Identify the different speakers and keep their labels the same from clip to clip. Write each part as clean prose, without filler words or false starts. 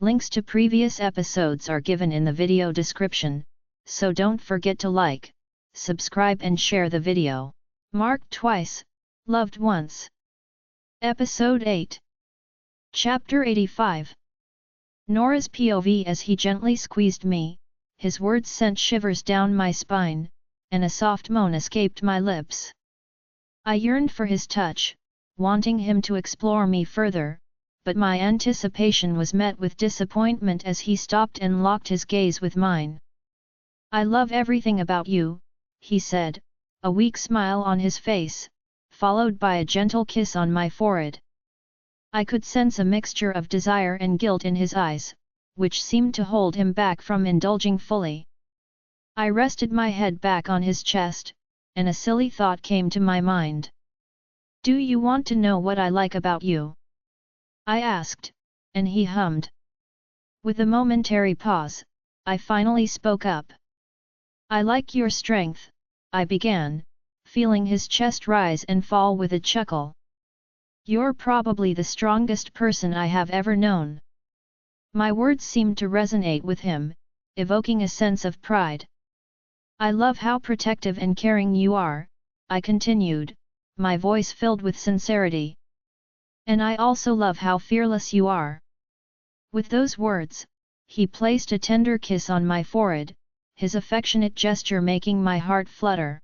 Speaker 1: Links to previous episodes are given in the video description, so don't forget to like, subscribe and share the video. Marked twice, loved once. Episode 8. Chapter 85. Nora's POV as he gently squeezed me, his words sent shivers down my spine, and a soft moan escaped my lips. I yearned for his touch, wanting him to explore me further, but my anticipation was met with disappointment as he stopped and locked his gaze with mine. "I love everything about you," he said, a weak smile on his face, followed by a gentle kiss on my forehead. I could sense a mixture of desire and guilt in his eyes, which seemed to hold him back from indulging fully. I rested my head back on his chest, and a silly thought came to my mind. "Do you want to know what I like about you?" I asked, and he hummed. With a momentary pause, I finally spoke up. "I like your strength," I began, feeling his chest rise and fall with a chuckle. "You're probably the strongest person I have ever known." My words seemed to resonate with him, evoking a sense of pride. "I love how protective and caring you are," I continued, my voice filled with sincerity. "And I also love how fearless you are." With those words, he placed a tender kiss on my forehead, his affectionate gesture making my heart flutter.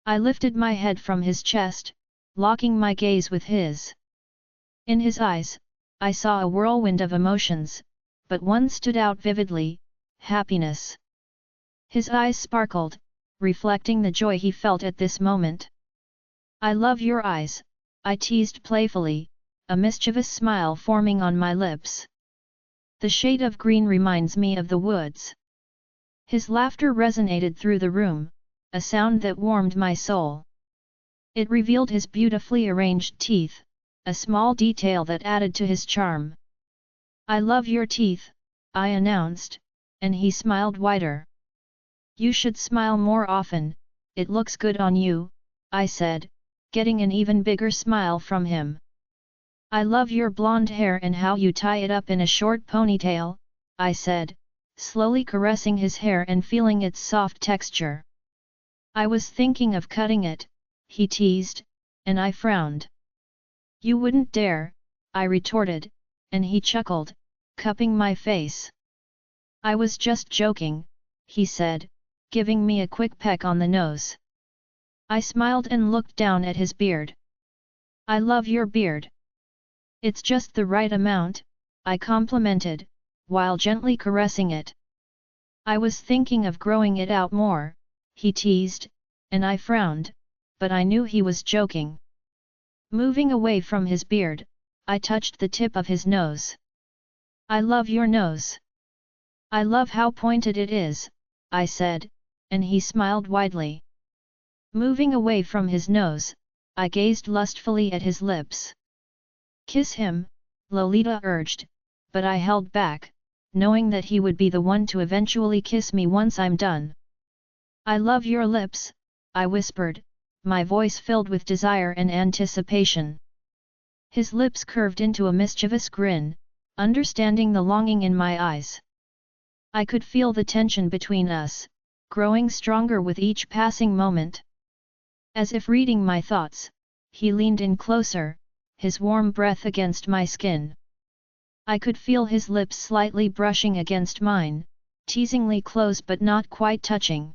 Speaker 1: I lifted my head from his chest, locking my gaze with his. In his eyes, I saw a whirlwind of emotions, but one stood out vividly: happiness. His eyes sparkled, reflecting the joy he felt at this moment. "I love your eyes," I teased playfully, a mischievous smile forming on my lips. "The shade of green reminds me of the woods." His laughter resonated through the room, a sound that warmed my soul. It revealed his beautifully arranged teeth, a small detail that added to his charm. "I love your teeth," I announced, and he smiled wider. "You should smile more often, it looks good on you," I said, getting an even bigger smile from him. "I love your blonde hair and how you tie it up in a short ponytail," I said, slowly caressing his hair and feeling its soft texture. "I was thinking of cutting it," he teased, and I frowned. "You wouldn't dare," I retorted, and he chuckled, cupping my face. "I was just joking," he said, giving me a quick peck on the nose. I smiled and looked down at his beard. "I love your beard. It's just the right amount," I complimented, while gently caressing it. "I was thinking of growing it out more," he teased, and I frowned, but I knew he was joking. Moving away from his beard, I touched the tip of his nose. "I love your nose. I love how pointed it is," I said, and he smiled widely. Moving away from his nose, I gazed lustfully at his lips. "Kiss him," Lolita urged, but I held back, knowing that he would be the one to eventually kiss me once I'm done. "I love your lips," I whispered, my voice filled with desire and anticipation. His lips curved into a mischievous grin, understanding the longing in my eyes. I could feel the tension between us, growing stronger with each passing moment. As if reading my thoughts, he leaned in closer, his warm breath against my skin. I could feel his lips slightly brushing against mine, teasingly close but not quite touching.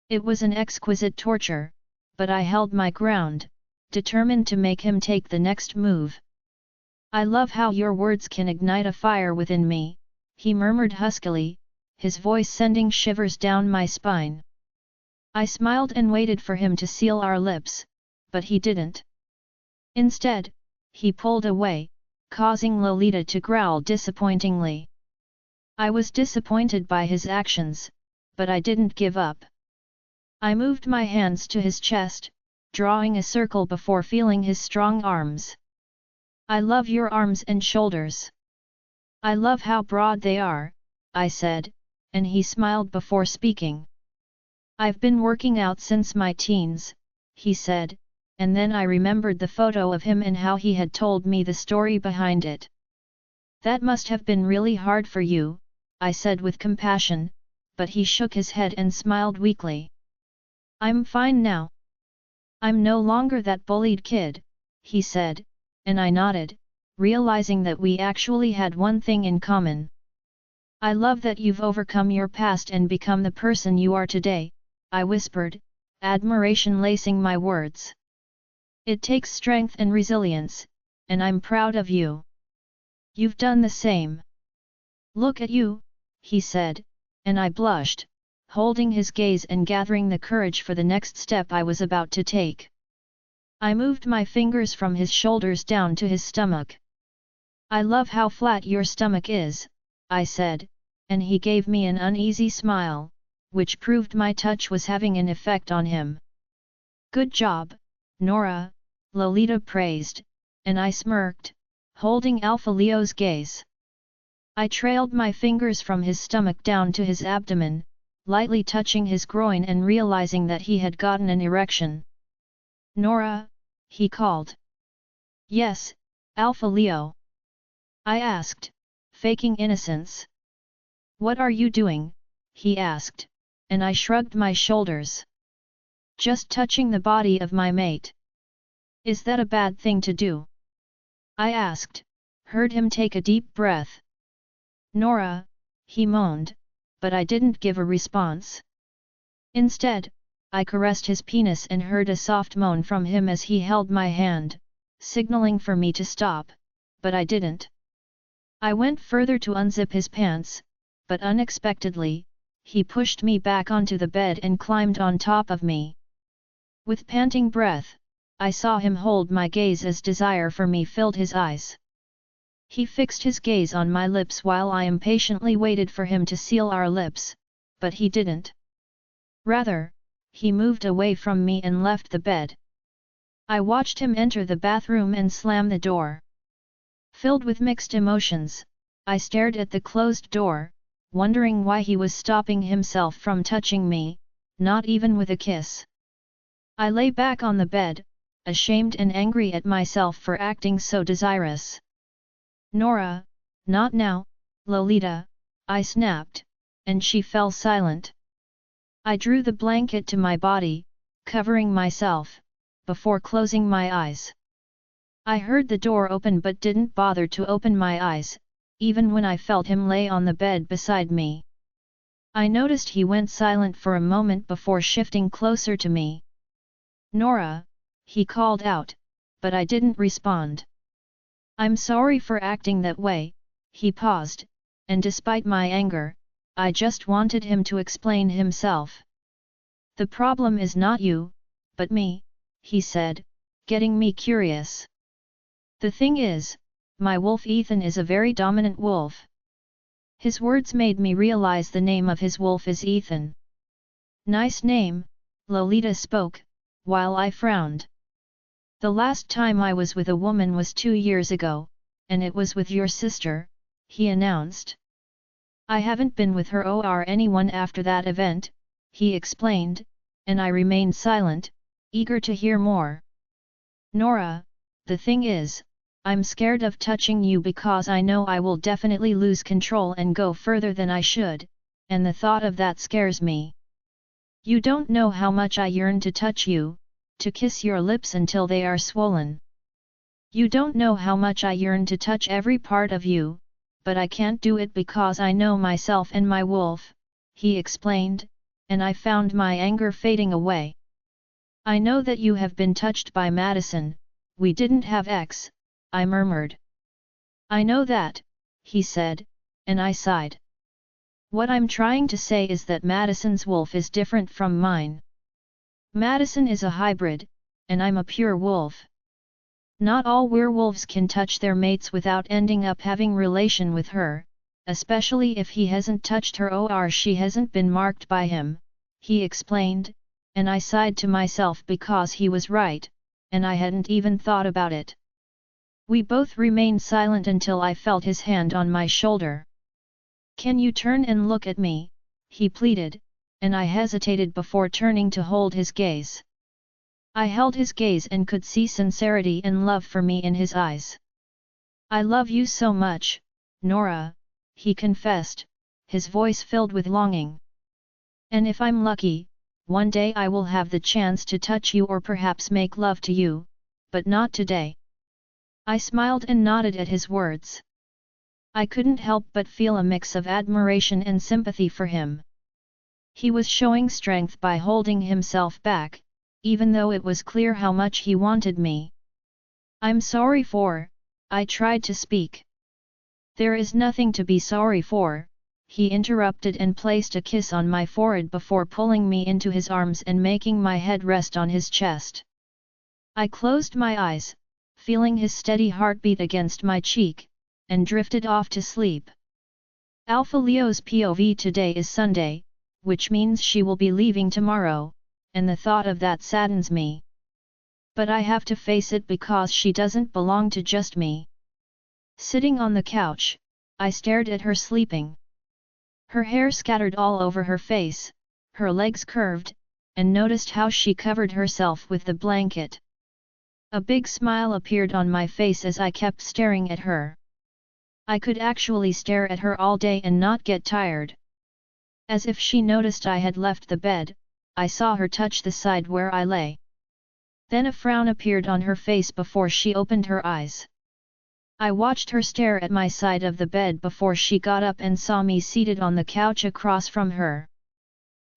Speaker 1: It was an exquisite torture, but I held my ground, determined to make him take the next move. "I love how your words can ignite a fire within me," he murmured huskily, his voice sending shivers down my spine. I smiled and waited for him to seal our lips, but he didn't. Instead, he pulled away, causing Lolita to growl disappointingly. I was disappointed by his actions, but I didn't give up. I moved my hands to his chest, drawing a circle before feeling his strong arms. "I love your arms and shoulders. I love how broad they are," I said, and he smiled before speaking. "I've been working out since my teens," he said, and then I remembered the photo of him and how he had told me the story behind it. That must have been really hard for you, I said with compassion, but he shook his head and smiled weakly. I'm fine now. I'm no longer that bullied kid, he said, and I nodded, realizing that we actually had one thing in common. I love that you've overcome your past and become the person you are today, I whispered, admiration lacing my words. It takes strength and resilience, and I'm proud of you. You've done the same. Look at you, he said, and I blushed, holding his gaze and gathering the courage for the next step I was about to take. I moved my fingers from his shoulders down to his stomach. I love how flat your stomach is, I said, and he gave me an uneasy smile, which proved my touch was having an effect on him. Good job, Nora, Lolita praised, and I smirked, holding Alpha Leo's gaze. I trailed my fingers from his stomach down to his abdomen, lightly touching his groin and realizing that he had gotten an erection. Nora, he called. Yes, Alpha Leo. I asked, faking innocence. What are you doing? He asked, and I shrugged my shoulders. Just touching the body of my mate. Is that a bad thing to do? I asked, heard him take a deep breath. Nora, he moaned, but I didn't give a response. Instead, I caressed his penis and heard a soft moan from him as he held my hand, signaling for me to stop, but I didn't. I went further to unzip his pants, but unexpectedly, he pushed me back onto the bed and climbed on top of me. With panting breath, I saw him hold my gaze as desire for me filled his eyes. He fixed his gaze on my lips while I impatiently waited for him to seal our lips, but he didn't. Rather, he moved away from me and left the bed. I watched him enter the bathroom and slam the door. Filled with mixed emotions, I stared at the closed door, wondering why he was stopping himself from touching me, not even with a kiss. I lay back on the bed, ashamed and angry at myself for acting so desirous. Nora, not now, Lolita, I snapped, and she fell silent. I drew the blanket to my body, covering myself, before closing my eyes. I heard the door open but didn't bother to open my eyes, even when I felt him lay on the bed beside me. I noticed he went silent for a moment before shifting closer to me. Nora, he called out, but I didn't respond. I'm sorry for acting that way, he paused, and despite my anger, I just wanted him to explain himself. The problem is not you, but me, he said, getting me curious. The thing is, my wolf Ethan is a very dominant wolf. His words made me realize the name of his wolf is Ethan. Nice name, Lolita spoke, while I frowned. The last time I was with a woman was 2 years ago, and it was with your sister, he announced. I haven't been with her or anyone after that event, he explained, and I remained silent, eager to hear more. Nora, the thing is, I'm scared of touching you because I know I will definitely lose control and go further than I should, and the thought of that scares me. You don't know how much I yearn to touch you, to kiss your lips until they are swollen. You don't know how much I yearn to touch every part of you, but I can't do it because I know myself and my wolf, he explained, and I found my anger fading away. I know that you have been touched by Madison, we didn't have sex, I murmured. I know that, he said, and I sighed. What I'm trying to say is that Madison's wolf is different from mine. Madison is a hybrid, and I'm a pure wolf. Not all werewolves can touch their mates without ending up having relation with her, especially if he hasn't touched her or she hasn't been marked by him, he explained, and I sighed to myself because he was right, and I hadn't even thought about it. We both remained silent until I felt his hand on my shoulder. Can you turn and look at me, he pleaded, and I hesitated before turning to hold his gaze. I held his gaze and could see sincerity and love for me in his eyes. I love you so much, Nora," he confessed, his voice filled with longing. "And if I'm lucky, one day I will have the chance to touch you or perhaps make love to you, but not today." I smiled and nodded at his words. I couldn't help but feel a mix of admiration and sympathy for him. He was showing strength by holding himself back, even though it was clear how much he wanted me. "I'm sorry for," I tried to speak. "There is nothing to be sorry for," he interrupted and placed a kiss on my forehead before pulling me into his arms and making my head rest on his chest. I closed my eyes, feeling his steady heartbeat against my cheek, and drifted off to sleep. Alpha Leo's POV today is Sunday, which means she will be leaving tomorrow, and the thought of that saddens me. But I have to face it because she doesn't belong to just me. Sitting on the couch, I stared at her sleeping. Her hair scattered all over her face, her legs curved, and noticed how she covered herself with the blanket. A big smile appeared on my face as I kept staring at her. I could actually stare at her all day and not get tired. As if she noticed I had left the bed, I saw her touch the side where I lay. Then a frown appeared on her face before she opened her eyes. I watched her stare at my side of the bed before she got up and saw me seated on the couch across from her.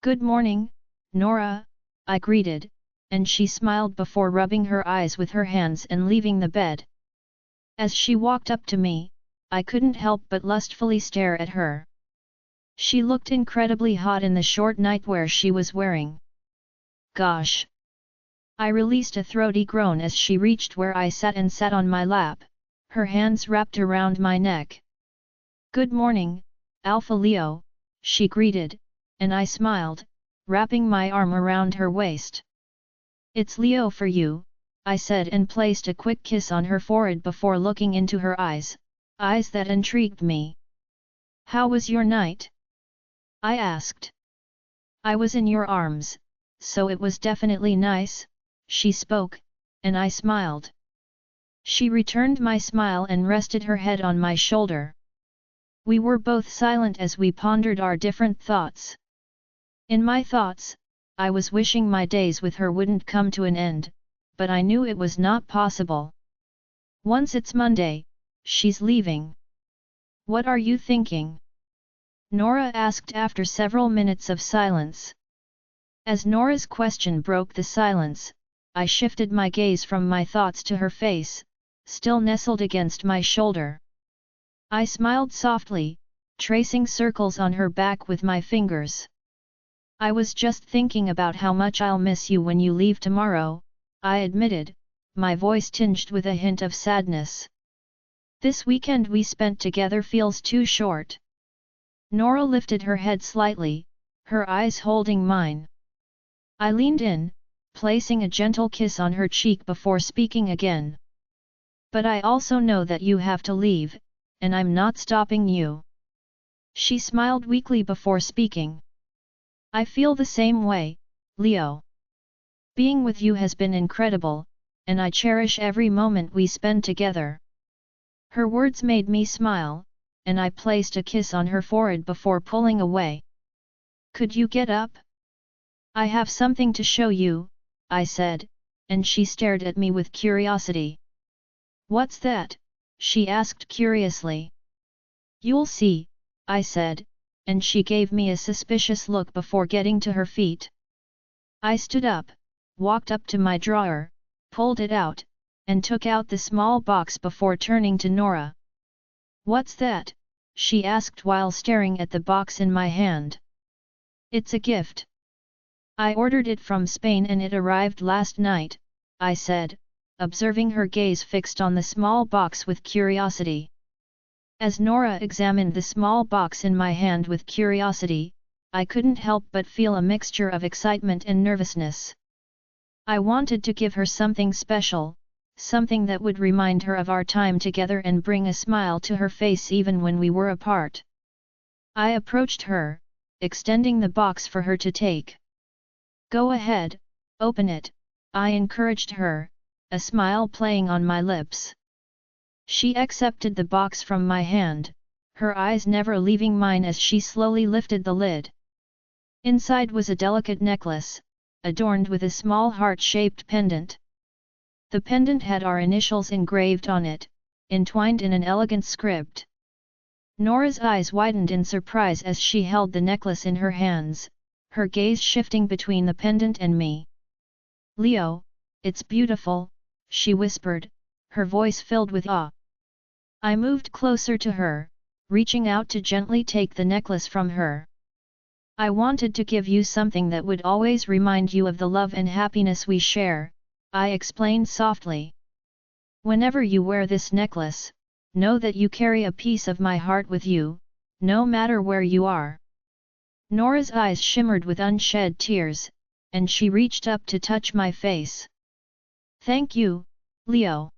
Speaker 1: "Good morning, Nora," I greeted, and she smiled before rubbing her eyes with her hands and leaving the bed. As she walked up to me, I couldn't help but lustfully stare at her. She looked incredibly hot in the short nightwear she was wearing. Gosh! I released a throaty groan as she reached where I sat and sat on my lap, her hands wrapped around my neck. "Good morning, Alpha Leo," she greeted, and I smiled, wrapping my arm around her waist. "It's Leo for you," I said and placed a quick kiss on her forehead before looking into her eyes, eyes that intrigued me. "How was your night?" I asked. "I was in your arms, so it was definitely nice," she spoke, and I smiled. She returned my smile and rested her head on my shoulder. We were both silent as we pondered our different thoughts. In my thoughts, I was wishing my days with her wouldn't come to an end, but I knew it was not possible. "Once it's Monday, she's leaving. What are you thinking?" Nora asked after several minutes of silence. As Nora's question broke the silence, I shifted my gaze from my thoughts to her face, still nestled against my shoulder. I smiled softly, tracing circles on her back with my fingers. "I was just thinking about how much I'll miss you when you leave tomorrow," I admitted, my voice tinged with a hint of sadness. "This weekend we spent together feels too short." Nora lifted her head slightly, her eyes holding mine. I leaned in, placing a gentle kiss on her cheek before speaking again. "But I also know that you have to leave, and I'm not stopping you." She smiled weakly before speaking. "I feel the same way, Leo. Being with you has been incredible, and I cherish every moment we spend together." Her words made me smile, and I placed a kiss on her forehead before pulling away. "Could you get up? I have something to show you," I said, and she stared at me with curiosity. "What's that?" she asked curiously. "You'll see," I said, and she gave me a suspicious look before getting to her feet. I stood up, walked up to my drawer, pulled it out, and took out the small box before turning to Nora. "What's that?" she asked while staring at the box in my hand. "It's a gift. I ordered it from Spain and it arrived last night," I said, observing her gaze fixed on the small box with curiosity. As Nora examined the small box in my hand with curiosity, I couldn't help but feel a mixture of excitement and nervousness. I wanted to give her something special, something that would remind her of our time together and bring a smile to her face even when we were apart. I approached her, extending the box for her to take. "Go ahead, open it," I encouraged her, a smile playing on my lips. She accepted the box from my hand, her eyes never leaving mine as she slowly lifted the lid. Inside was a delicate necklace, adorned with a small heart-shaped pendant. The pendant had our initials engraved on it, entwined in an elegant script. Nora's eyes widened in surprise as she held the necklace in her hands, her gaze shifting between the pendant and me. "Leo, it's beautiful," she whispered, her voice filled with awe. I moved closer to her, reaching out to gently take the necklace from her. "I wanted to give you something that would always remind you of the love and happiness we share," I explained softly. "Whenever you wear this necklace, know that you carry a piece of my heart with you, no matter where you are." Nora's eyes shimmered with unshed tears, and she reached up to touch my face. "Thank you, Leo.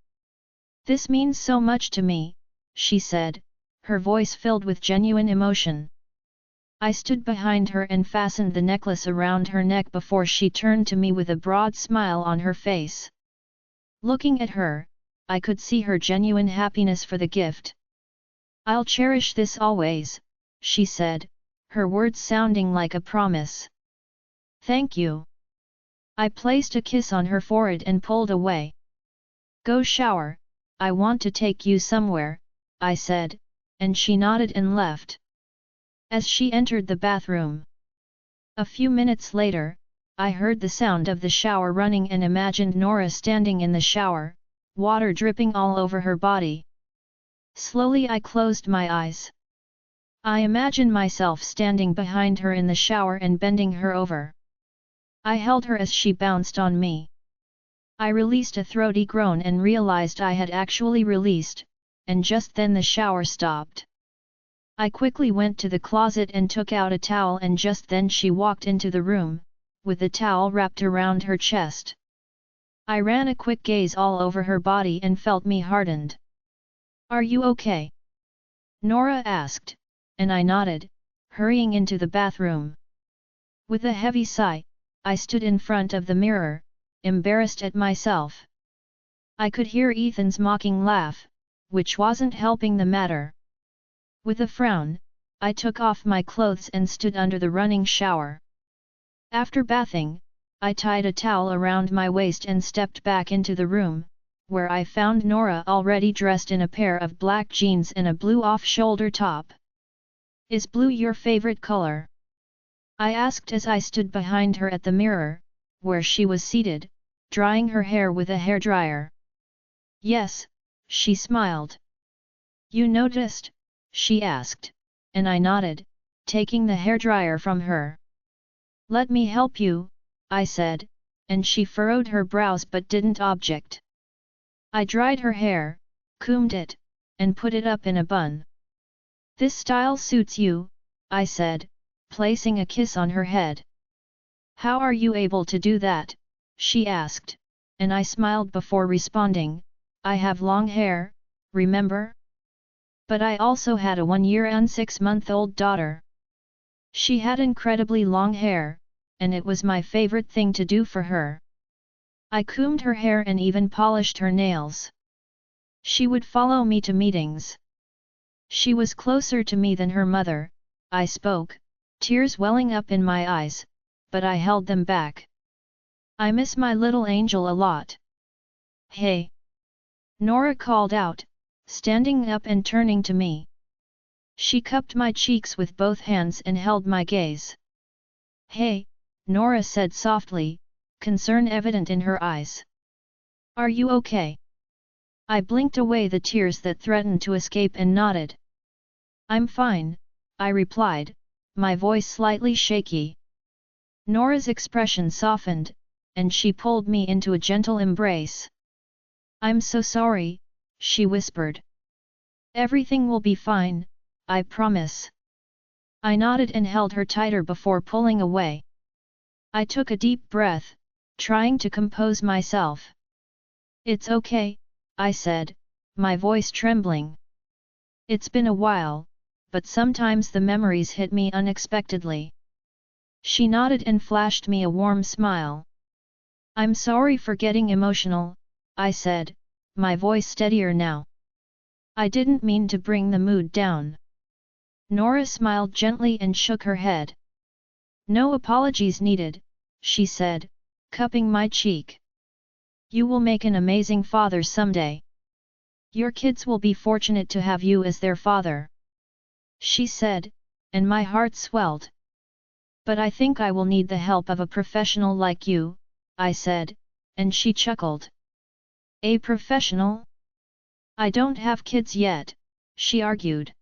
Speaker 1: This means so much to me," she said, her voice filled with genuine emotion. I stood behind her and fastened the necklace around her neck before she turned to me with a broad smile on her face. Looking at her, I could see her genuine happiness for the gift. "I'll cherish this always," she said, her words sounding like a promise. "Thank you." I placed a kiss on her forehead and pulled away. "Go shower, I want to take you somewhere," I said, and she nodded and left. As she entered the bathroom. A few minutes later, I heard the sound of the shower running and imagined Nora standing in the shower, water dripping all over her body. Slowly I closed my eyes. I imagined myself standing behind her in the shower and bending her over. I held her as she bounced on me. I released a throaty groan and realized I had actually released, and just then the shower stopped. I quickly went to the closet and took out a towel, and just then she walked into the room, with the towel wrapped around her chest. I ran a quick gaze all over her body and felt me hardened. "Are you okay?" Nora asked, and I nodded, hurrying into the bathroom. With a heavy sigh, I stood in front of the mirror, embarrassed at myself. I could hear Ethan's mocking laugh, which wasn't helping the matter. With a frown, I took off my clothes and stood under the running shower. After bathing, I tied a towel around my waist and stepped back into the room, where I found Nora already dressed in a pair of black jeans and a blue off-shoulder top. "Is blue your favorite color?" I asked as I stood behind her at the mirror, where she was seated, drying her hair with a hairdryer. "Yes," she smiled. "You noticed?" she asked, and I nodded, taking the hairdryer from her. "Let me help you," I said, and she furrowed her brows but didn't object. I dried her hair, combed it, and put it up in a bun. "This style suits you," I said, placing a kiss on her head. "How are you able to do that?" she asked, and I smiled before responding, "I have long hair, remember? But I also had a 1-year and 6-month-old daughter. She had incredibly long hair, and it was my favorite thing to do for her. I combed her hair and even polished her nails. She would follow me to meetings. She was closer to me than her mother," I spoke, tears welling up in my eyes, but I held them back. "I miss my little angel a lot." "Hey!" Nora called out, standing up and turning to me. She cupped my cheeks with both hands and held my gaze. "Hey," Nora said softly, concern evident in her eyes. "Are you okay?" I blinked away the tears that threatened to escape and nodded. "I'm fine," I replied, my voice slightly shaky. Nora's expression softened, and she pulled me into a gentle embrace. "I'm so sorry," she whispered. "Everything will be fine, I promise." I nodded and held her tighter before pulling away. I took a deep breath, trying to compose myself. "It's okay," I said, my voice trembling. "It's been a while, but sometimes the memories hit me unexpectedly." She nodded and flashed me a warm smile. "I'm sorry for getting emotional," I said, my voice steadier now. "I didn't mean to bring the mood down." Nora smiled gently and shook her head. No apologies needed, she said, cupping my cheek. You will make an amazing father someday. Your kids will be fortunate to have you as their father. She said, and my heart swelled. But I think I will need the help of a professional like you, I said, and she chuckled. A professional? I don't have kids yet, she argued.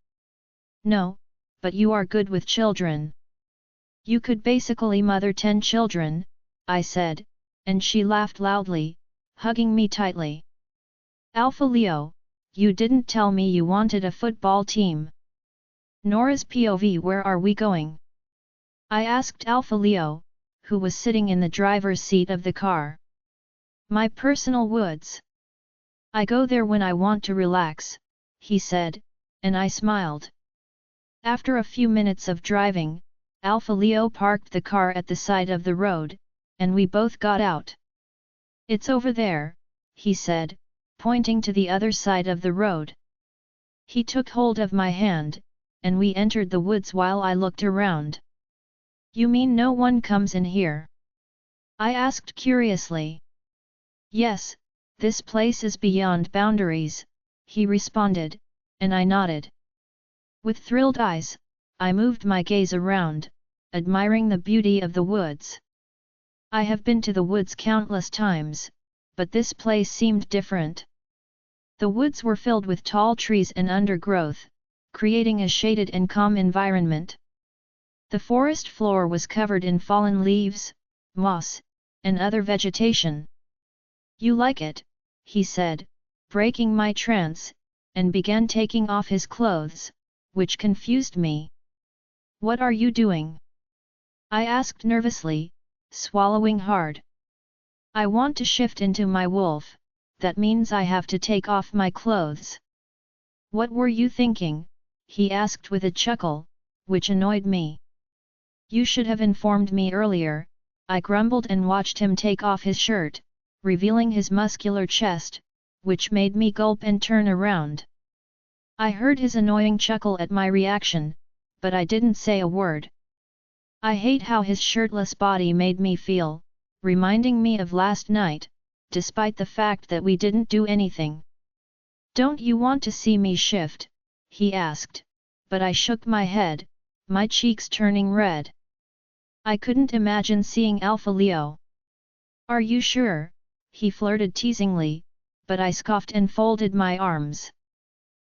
Speaker 1: No, but you are good with children. You could basically mother 10 children, I said, and she laughed loudly, hugging me tightly. Alpha Leo, you didn't tell me you wanted a football team. Nora's POV. Where are we going? I asked Alpha Leo, who was sitting in the driver's seat of the car. My personal woods. I go there when I want to relax, he said, and I smiled. After a few minutes of driving, Alpha Leo parked the car at the side of the road, and we both got out. It's over there, he said, pointing to the other side of the road. He took hold of my hand, and we entered the woods while I looked around. You mean no one comes in here? I asked curiously. Yes, this place is beyond boundaries, he responded, and I nodded. With thrilled eyes, I moved my gaze around, admiring the beauty of the woods. I have been to the woods countless times, but this place seemed different. The woods were filled with tall trees and undergrowth, creating a shaded and calm environment. The forest floor was covered in fallen leaves, moss, and other vegetation. You like it, he said, breaking my trance, and began taking off his clothes, which confused me. What are you doing? I asked nervously, swallowing hard. I want to shift into my wolf, that means I have to take off my clothes. What were you thinking? He asked with a chuckle, which annoyed me. You should have informed me earlier, I grumbled and watched him take off his shirt, revealing his muscular chest, which made me gulp and turn around. I heard his annoying chuckle at my reaction, but I didn't say a word. I hate how his shirtless body made me feel, reminding me of last night, despite the fact that we didn't do anything. Don't you want to see me shift? He asked, but I shook my head, my cheeks turning red. I couldn't imagine seeing Alpha Leo. Are you sure? He flirted teasingly, but I scoffed and folded my arms.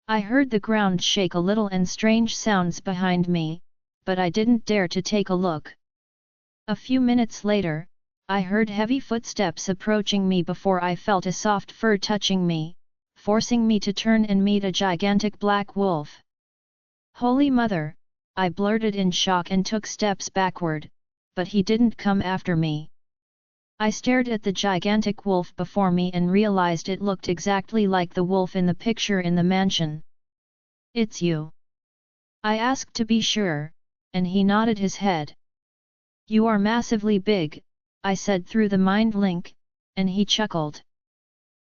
Speaker 1: I heard the ground shake a little and strange sounds behind me, but I didn't dare to take a look. A few minutes later, I heard heavy footsteps approaching me before I felt a soft fur touching me, forcing me to turn and meet a gigantic black wolf. Holy Mother, I blurted in shock and took steps backward, but he didn't come after me. I stared at the gigantic wolf before me and realized it looked exactly like the wolf in the picture in the mansion. It's you. I asked to be sure, and he nodded his head. You are massively big, I said through the mind link, and he chuckled.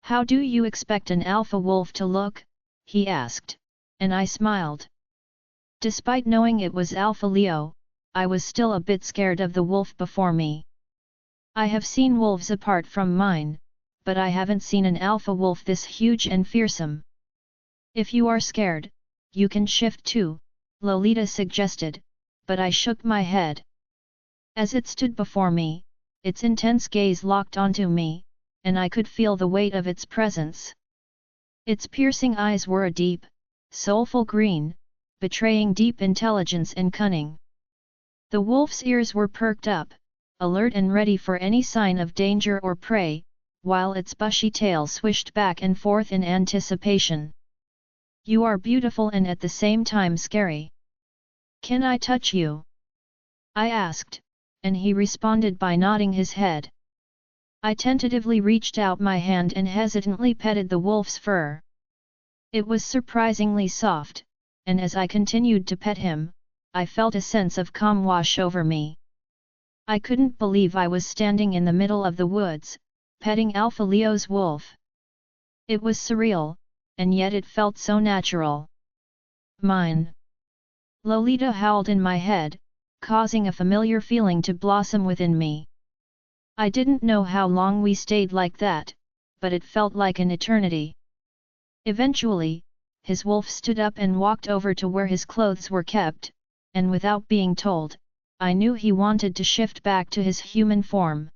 Speaker 1: How do you expect an alpha wolf to look? He asked, and I smiled. Despite knowing it was Alpha Leo, I was still a bit scared of the wolf before me. I have seen wolves apart from mine, but I haven't seen an alpha wolf this huge and fearsome. If you are scared, you can shift too, Lolita suggested, but I shook my head. As it stood before me, its intense gaze locked onto me, and I could feel the weight of its presence. Its piercing eyes were a deep, soulful green, betraying deep intelligence and cunning. The wolf's ears were perked up, alert and ready for any sign of danger or prey, while its bushy tail swished back and forth in anticipation. You are beautiful and at the same time scary. Can I touch you? I asked, and he responded by nodding his head. I tentatively reached out my hand and hesitantly petted the wolf's fur. It was surprisingly soft, and as I continued to pet him, I felt a sense of calm wash over me. I couldn't believe I was standing in the middle of the woods, petting Alpha Leo's wolf. It was surreal, and yet it felt so natural. Mine. Lolita howled in my head, causing a familiar feeling to blossom within me. I didn't know how long we stayed like that, but it felt like an eternity. Eventually, his wolf stood up and walked over to where his clothes were kept, and without being told, I knew he wanted to shift back to his human form.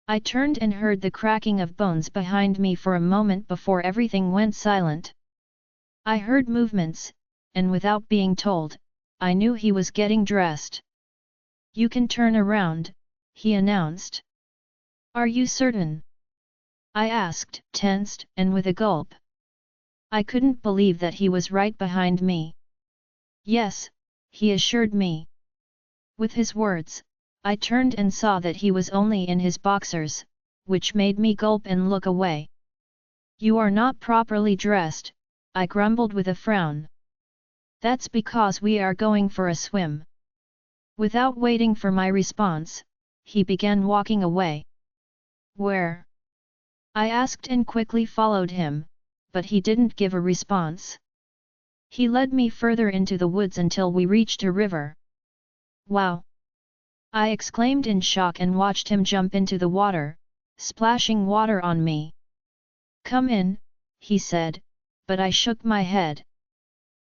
Speaker 1: I turned and heard the cracking of bones behind me for a moment before everything went silent. I heard movements, and without being told, I knew he was getting dressed. "You can turn around," he announced. "Are you certain?" I asked, tensed and with a gulp. I couldn't believe that he was right behind me. "Yes," he assured me. With his words, I turned and saw that he was only in his boxers, which made me gulp and look away. "You are not properly dressed," I grumbled with a frown. "That's because we are going for a swim." Without waiting for my response, he began walking away. "Where?" I asked and quickly followed him, but he didn't give a response. He led me further into the woods until we reached a river. "Wow!" I exclaimed in shock and watched him jump into the water, splashing water on me. "Come in," he said, but I shook my head.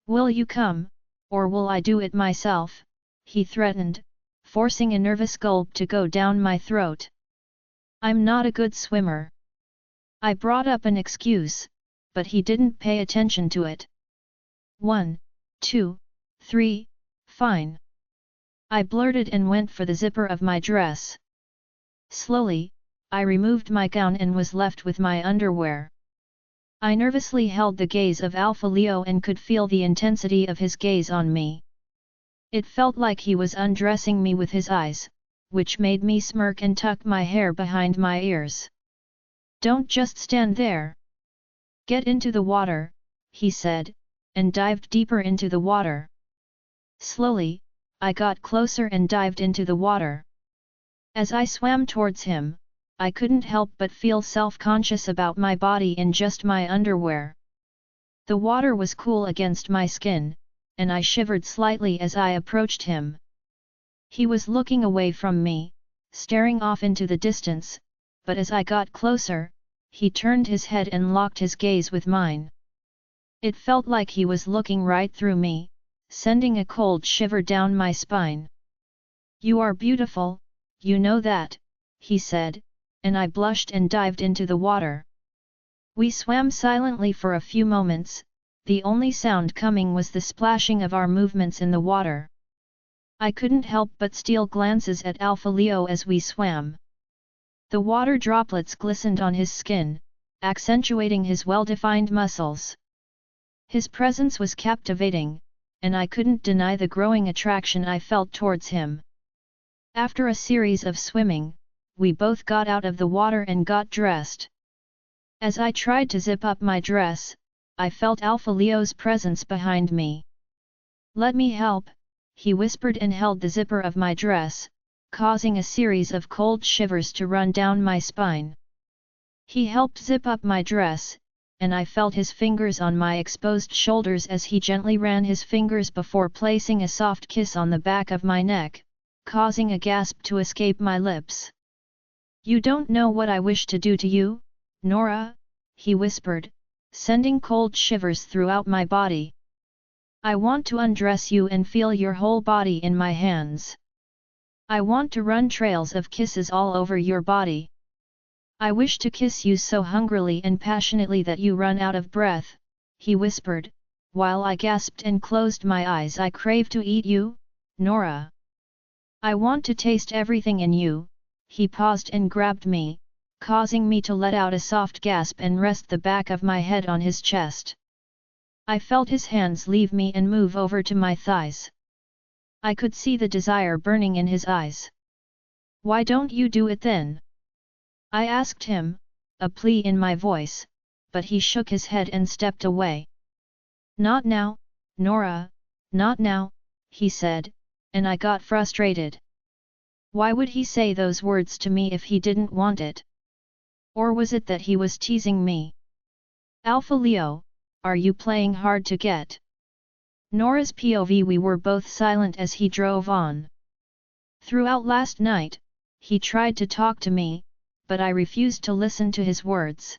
Speaker 1: "Will you come, or will I do it myself?" he threatened, forcing a nervous gulp to go down my throat. "I'm not a good swimmer." I brought up an excuse, but he didn't pay attention to it. 1, 2, 3, fine. I blurted and went for the zipper of my dress. Slowly, I removed my gown and was left with my underwear. I nervously held the gaze of Alpha Leo and could feel the intensity of his gaze on me. It felt like he was undressing me with his eyes, which made me smirk and tuck my hair behind my ears. "Don't just stand there. Get into the water," he said, and dived deeper into the water. Slowly, I got closer and dived into the water. As I swam towards him, I couldn't help but feel self-conscious about my body in just my underwear. The water was cool against my skin, and I shivered slightly as I approached him. He was looking away from me, staring off into the distance, but as I got closer, he turned his head and locked his gaze with mine. It felt like he was looking right through me, sending a cold shiver down my spine. "You are beautiful, you know that," he said, and I blushed and dived into the water. We swam silently for a few moments, the only sound coming was the splashing of our movements in the water. I couldn't help but steal glances at Alpha Leo as we swam. The water droplets glistened on his skin, accentuating his well-defined muscles. His presence was captivating, and I couldn't deny the growing attraction I felt towards him. After a series of swimming, we both got out of the water and got dressed. As I tried to zip up my dress, I felt Alpha Leo's presence behind me. "Let me help," he whispered and held the zipper of my dress, causing a series of cold shivers to run down my spine. He helped zip up my dress, and I felt his fingers on my exposed shoulders as he gently ran his fingers before placing a soft kiss on the back of my neck, causing a gasp to escape my lips. "You don't know what I wish to do to you, Nora," he whispered, sending cold shivers throughout my body. "I want to undress you and feel your whole body in my hands. I want to run trails of kisses all over your body. I wish to kiss you so hungrily and passionately that you run out of breath," he whispered, while I gasped and closed my eyes. "I crave to eat you, Nora. I want to taste everything in you." He paused and grabbed me, causing me to let out a soft gasp and rest the back of my head on his chest. I felt his hands leave me and move over to my thighs. I could see the desire burning in his eyes. "Why don't you do it then?" I asked him, a plea in my voice, but he shook his head and stepped away. "Not now, Nora, not now," he said, and I got frustrated. Why would he say those words to me if he didn't want it? Or was it that he was teasing me? "Alpha Leo, are you playing hard to get?" Nora's POV. We were both silent as he drove on. Throughout last night, he tried to talk to me, but I refused to listen to his words.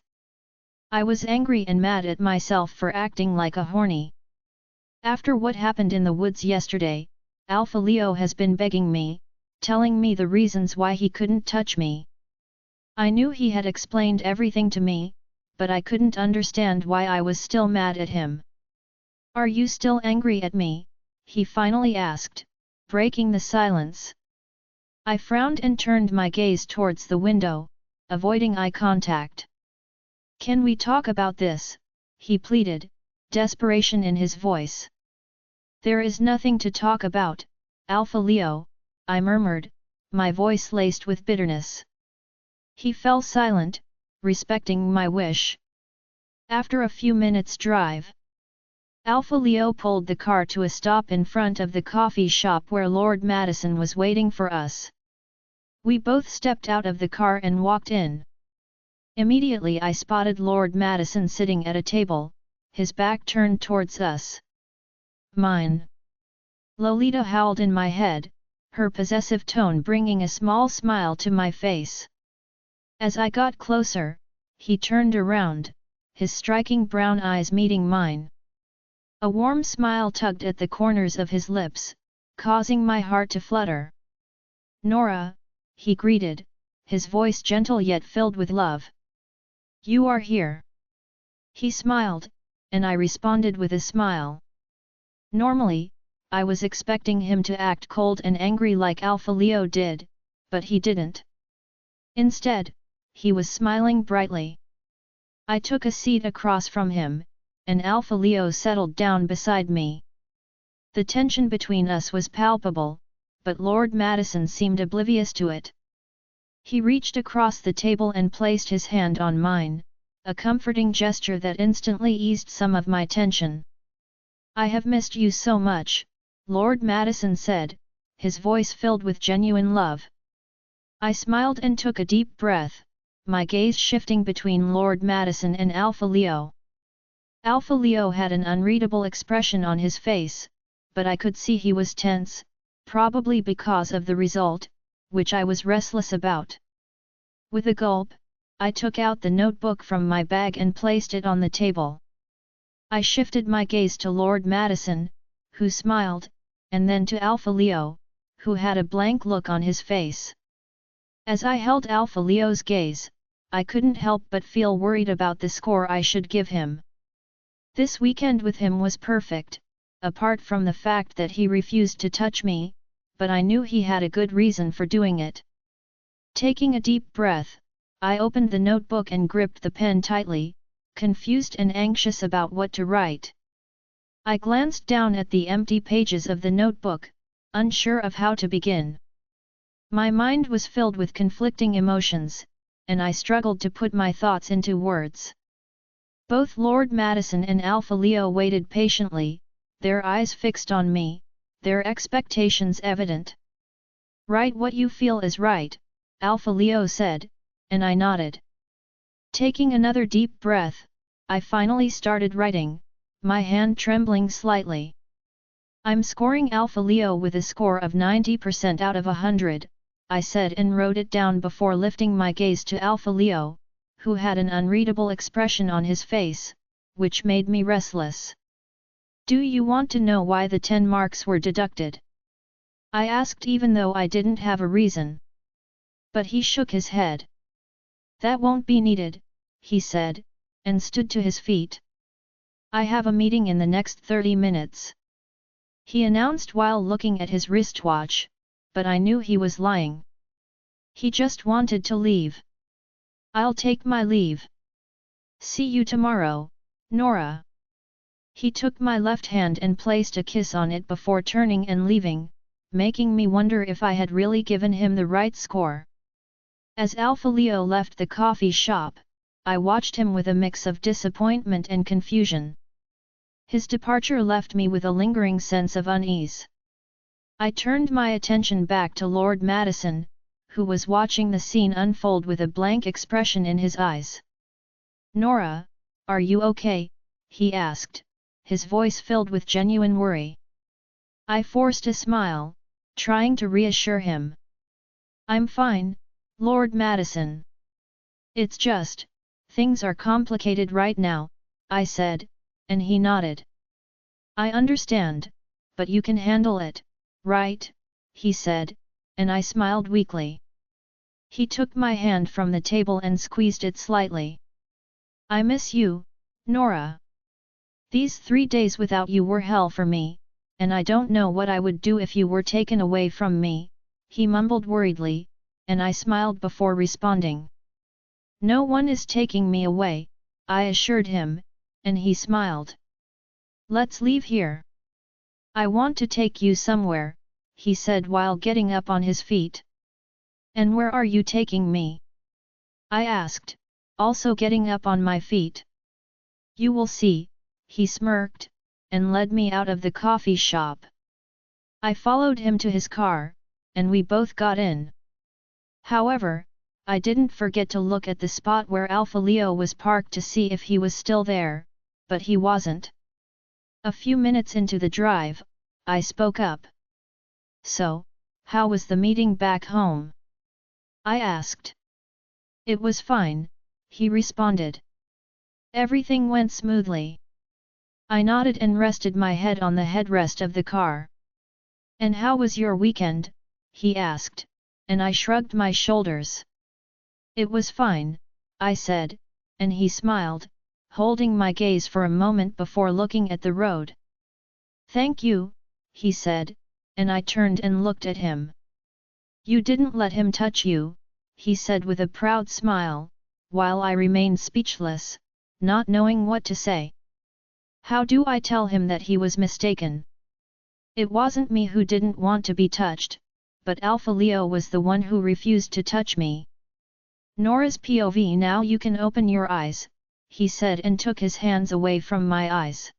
Speaker 1: I was angry and mad at myself for acting like a horny. After what happened in the woods yesterday, Alpha Leo has been begging me, telling me the reasons why he couldn't touch me. I knew he had explained everything to me, but I couldn't understand why I was still mad at him. Are you still angry at me? He finally asked, breaking the silence. I frowned and turned my gaze towards the window, avoiding eye contact. Can we talk about this? He pleaded, desperation in his voice. There is nothing to talk about, Alpha Leo, I murmured, my voice laced with bitterness. He fell silent, respecting my wish. After a few minutes' drive, Alpha Leo pulled the car to a stop in front of the coffee shop where Lord Madison was waiting for us. We both stepped out of the car and walked in. Immediately I spotted Lord Madison sitting at a table, his back turned towards us. Mine. Lolita howled in my head, her possessive tone bringing a small smile to my face. As I got closer, he turned around, his striking brown eyes meeting mine. A warm smile tugged at the corners of his lips, causing my heart to flutter. Nora, he greeted, his voice gentle yet filled with love. You are here. He smiled, and I responded with a smile. Normally, I was expecting him to act cold and angry like Alpha Leo did, but he didn't. Instead, he was smiling brightly. I took a seat across from him, and Alpha Leo settled down beside me. The tension between us was palpable, but Lord Madison seemed oblivious to it. He reached across the table and placed his hand on mine, a comforting gesture that instantly eased some of my tension. I have missed you so much, Lord Madison said, his voice filled with genuine love. I smiled and took a deep breath, my gaze shifting between Lord Madison and Alpha Leo. Alpha Leo had an unreadable expression on his face, but I could see he was tense, probably because of the result, which I was restless about. With a gulp, I took out the notebook from my bag and placed it on the table. I shifted my gaze to Lord Madison, who smiled, and then to Alpha Leo, who had a blank look on his face. As I held Alpha Leo's gaze, I couldn't help but feel worried about the score I should give him. This weekend with him was perfect, apart from the fact that he refused to touch me, but I knew he had a good reason for doing it. Taking a deep breath, I opened the notebook and gripped the pen tightly, confused and anxious about what to write. I glanced down at the empty pages of the notebook, unsure of how to begin. My mind was filled with conflicting emotions, and I struggled to put my thoughts into words. Both Lord Madison and Alpha Leo waited patiently, their eyes fixed on me, their expectations evident. Write what you feel is right, Alpha Leo said, and I nodded. Taking another deep breath, I finally started writing, my hand trembling slightly. I'm scoring Alpha Leo with a score of 90% out of 100, I said and wrote it down before lifting my gaze to Alpha Leo, who had an unreadable expression on his face, which made me restless. Do you want to know why the 10 marks were deducted? I asked even though I didn't have a reason. But he shook his head. That won't be needed, he said, and stood to his feet. I have a meeting in the next 30 minutes. He announced while looking at his wristwatch, but I knew he was lying. He just wanted to leave. I'll take my leave. See you tomorrow, Nora. He took my left hand and placed a kiss on it before turning and leaving, making me wonder if I had really given him the right score. As Alpha Leo left the coffee shop, I watched him with a mix of disappointment and confusion. His departure left me with a lingering sense of unease. I turned my attention back to Lord Madison, who was watching the scene unfold with a blank expression in his eyes. Nora, are you okay? He asked, his voice filled with genuine worry. I forced a smile, trying to reassure him. "I'm fine, Lord Madison. It's just, things are complicated right now," I said, and he nodded. "I understand, but you can handle it, right?" he said, and I smiled weakly. He took my hand from the table and squeezed it slightly. "I miss you, Nora. These 3 days without you were hell for me, and I don't know what I would do if you were taken away from me," he mumbled worriedly, and I smiled before responding. "No one is taking me away," I assured him, and he smiled. "Let's leave here. I want to take you somewhere," he said while getting up on his feet. "And where are you taking me?" I asked, also getting up on my feet. "You will see," he smirked, and led me out of the coffee shop. I followed him to his car, and we both got in. However, I didn't forget to look at the spot where Alpha Leo was parked to see if he was still there, but he wasn't. A few minutes into the drive, I spoke up. "So, how was the meeting back home?" I asked. "It was fine," he responded. "Everything went smoothly." I nodded and rested my head on the headrest of the car. "And how was your weekend?" he asked, and I shrugged my shoulders. "It was fine," I said, and he smiled, holding my gaze for a moment before looking at the road. "Thank you," he said, and I turned and looked at him. "You didn't let him touch you," he said with a proud smile, while I remained speechless, not knowing what to say. How do I tell him that he was mistaken? It wasn't me who didn't want to be touched, but Alpha Leo was the one who refused to touch me. "Nora's POV. Now you can open your eyes," he said and took his hands away from my eyes.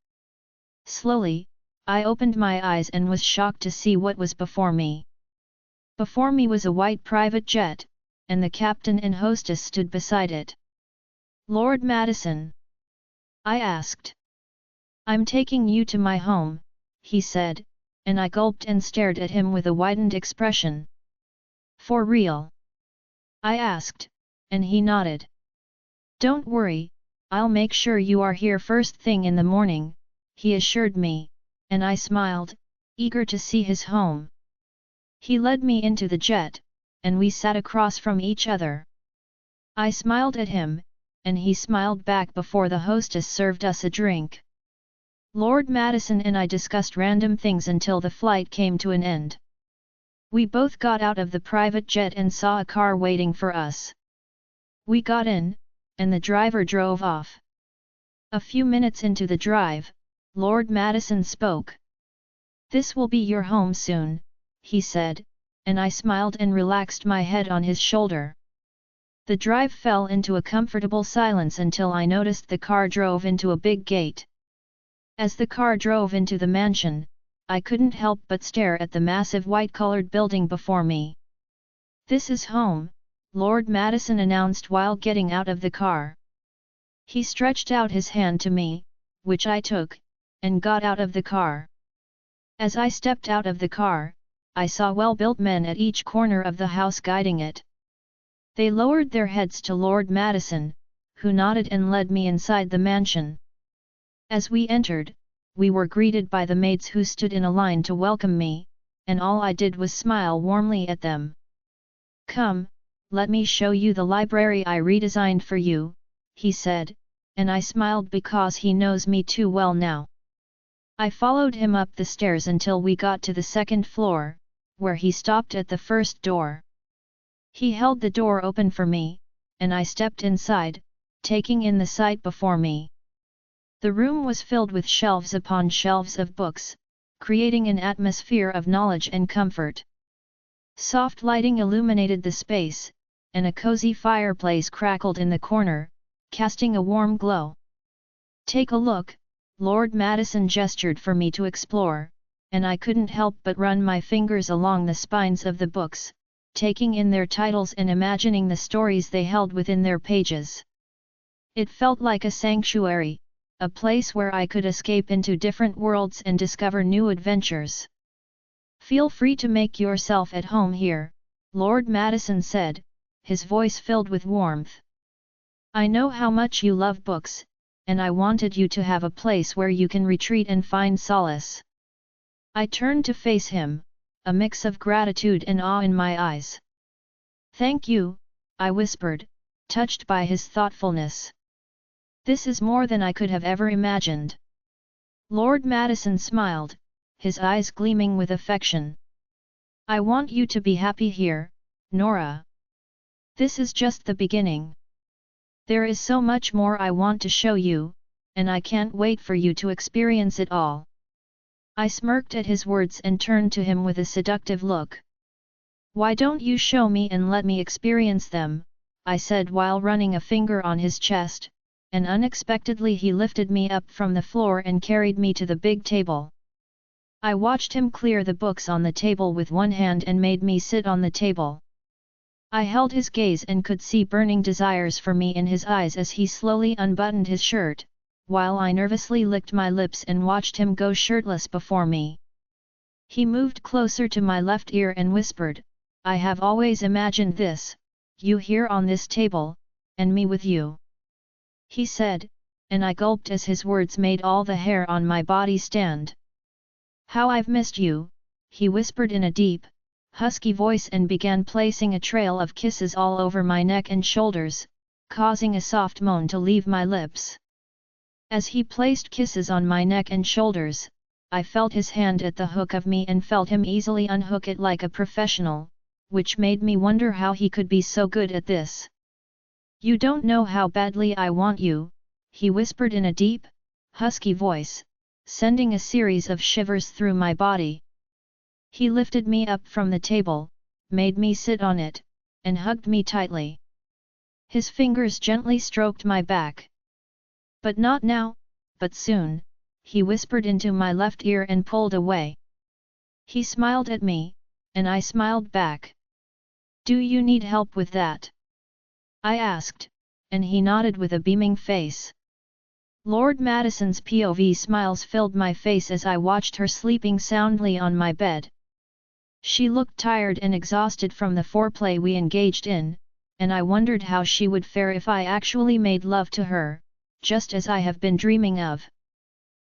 Speaker 1: Slowly, I opened my eyes and was shocked to see what was before me. Before me was a white private jet, and the captain and hostess stood beside it. "Lord Madison?" I asked. "I'm taking you to my home," he said, and I gulped and stared at him with a widened expression. "For real?" I asked, and he nodded. "Don't worry, I'll make sure you are here first thing in the morning," he assured me, and I smiled, eager to see his home. He led me into the jet, and we sat across from each other. I smiled at him, and he smiled back before the hostess served us a drink. Lord Madison and I discussed random things until the flight came to an end. We both got out of the private jet and saw a car waiting for us. We got in, and the driver drove off. A few minutes into the drive, Lord Madison spoke. "This will be your home soon," he said, and I smiled and relaxed my head on his shoulder. The drive fell into a comfortable silence until I noticed the car drove into a big gate. As the car drove into the mansion, I couldn't help but stare at the massive white-colored building before me. "This is home," Lord Madison announced while getting out of the car. He stretched out his hand to me, which I took, and got out of the car. As I stepped out of the car, I saw well-built men at each corner of the house guiding it. They lowered their heads to Lord Madison, who nodded and led me inside the mansion. As we entered, we were greeted by the maids who stood in a line to welcome me, and all I did was smile warmly at them. "Come, let me show you the library I redesigned for you," he said, and I smiled because he knows me too well now. I followed him up the stairs until we got to the second floor, where he stopped at the first door. He held the door open for me, and I stepped inside, taking in the sight before me. The room was filled with shelves upon shelves of books, creating an atmosphere of knowledge and comfort. Soft lighting illuminated the space, and a cozy fireplace crackled in the corner, casting a warm glow. "Take a look," Lord Madison gestured for me to explore, and I couldn't help but run my fingers along the spines of the books, taking in their titles and imagining the stories they held within their pages. It felt like a sanctuary, a place where I could escape into different worlds and discover new adventures. Feel free to make yourself at home here, Lord Madison said, his voice filled with warmth. I know how much you love books, and I wanted you to have a place where you can retreat and find solace. I turned to face him, a mix of gratitude and awe in my eyes. Thank you, I whispered, touched by his thoughtfulness. This is more than I could have ever imagined. Lord Madison smiled, his eyes gleaming with affection. I want you to be happy here, Nora. This is just the beginning. There is so much more I want to show you, and I can't wait for you to experience it all. I smirked at his words and turned to him with a seductive look. Why don't you show me and let me experience them, I said while running a finger on his chest, and unexpectedly he lifted me up from the floor and carried me to the big table. I watched him clear the books on the table with one hand and made me sit on the table. I held his gaze and could see burning desires for me in his eyes as he slowly unbuttoned his shirt, while I nervously licked my lips and watched him go shirtless before me. He moved closer to my left ear and whispered, I have always imagined this, you here on this table, and me with you. He said, and I gulped as his words made all the hair on my body stand. How I've missed you, he whispered in a deep, husky voice and began placing a trail of kisses all over my neck and shoulders, causing a soft moan to leave my lips. As he placed kisses on my neck and shoulders, I felt his hand at the hook of me and felt him easily unhook it like a professional, which made me wonder how he could be so good at this. You don't know how badly I want you, he whispered in a deep, husky voice, sending a series of shivers through my body. He lifted me up from the table, made me sit on it, and hugged me tightly. His fingers gently stroked my back. But not now, but soon, he whispered into my left ear and pulled away. He smiled at me, and I smiled back. Do you need help with that? I asked, and he nodded with a beaming face. Lord Madison's POV smiles filled my face as I watched her sleeping soundly on my bed. She looked tired and exhausted from the foreplay we engaged in, and I wondered how she would fare if I actually made love to her, just as I have been dreaming of.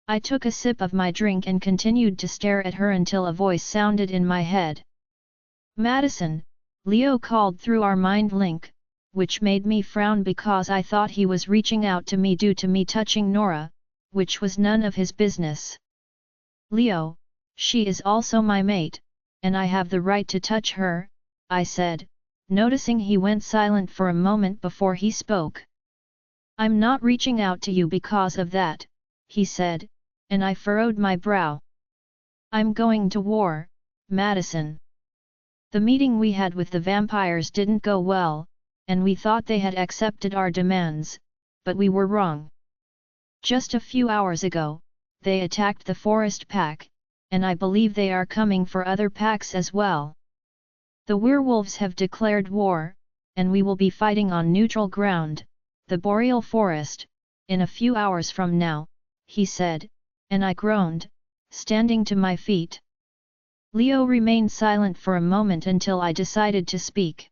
Speaker 1: I took a sip of my drink and continued to stare at her until a voice sounded in my head. Madison, Leo called through our mind link, which made me frown because I thought he was reaching out to me due to me touching Nora, which was none of his business. Leo, she is also my mate, and I have the right to touch her, I said, noticing he went silent for a moment before he spoke. I'm not reaching out to you because of that, he said, and I furrowed my brow. I'm going to war, Madison. The meeting we had with the vampires didn't go well, and we thought they had accepted our demands, but we were wrong. Just a few hours ago, they attacked the forest pack, and I believe they are coming for other packs as well. The werewolves have declared war, and we will be fighting on neutral ground, the boreal forest, in a few hours from now, he said, and I groaned, standing to my feet. Leo remained silent for a moment until I decided to speak.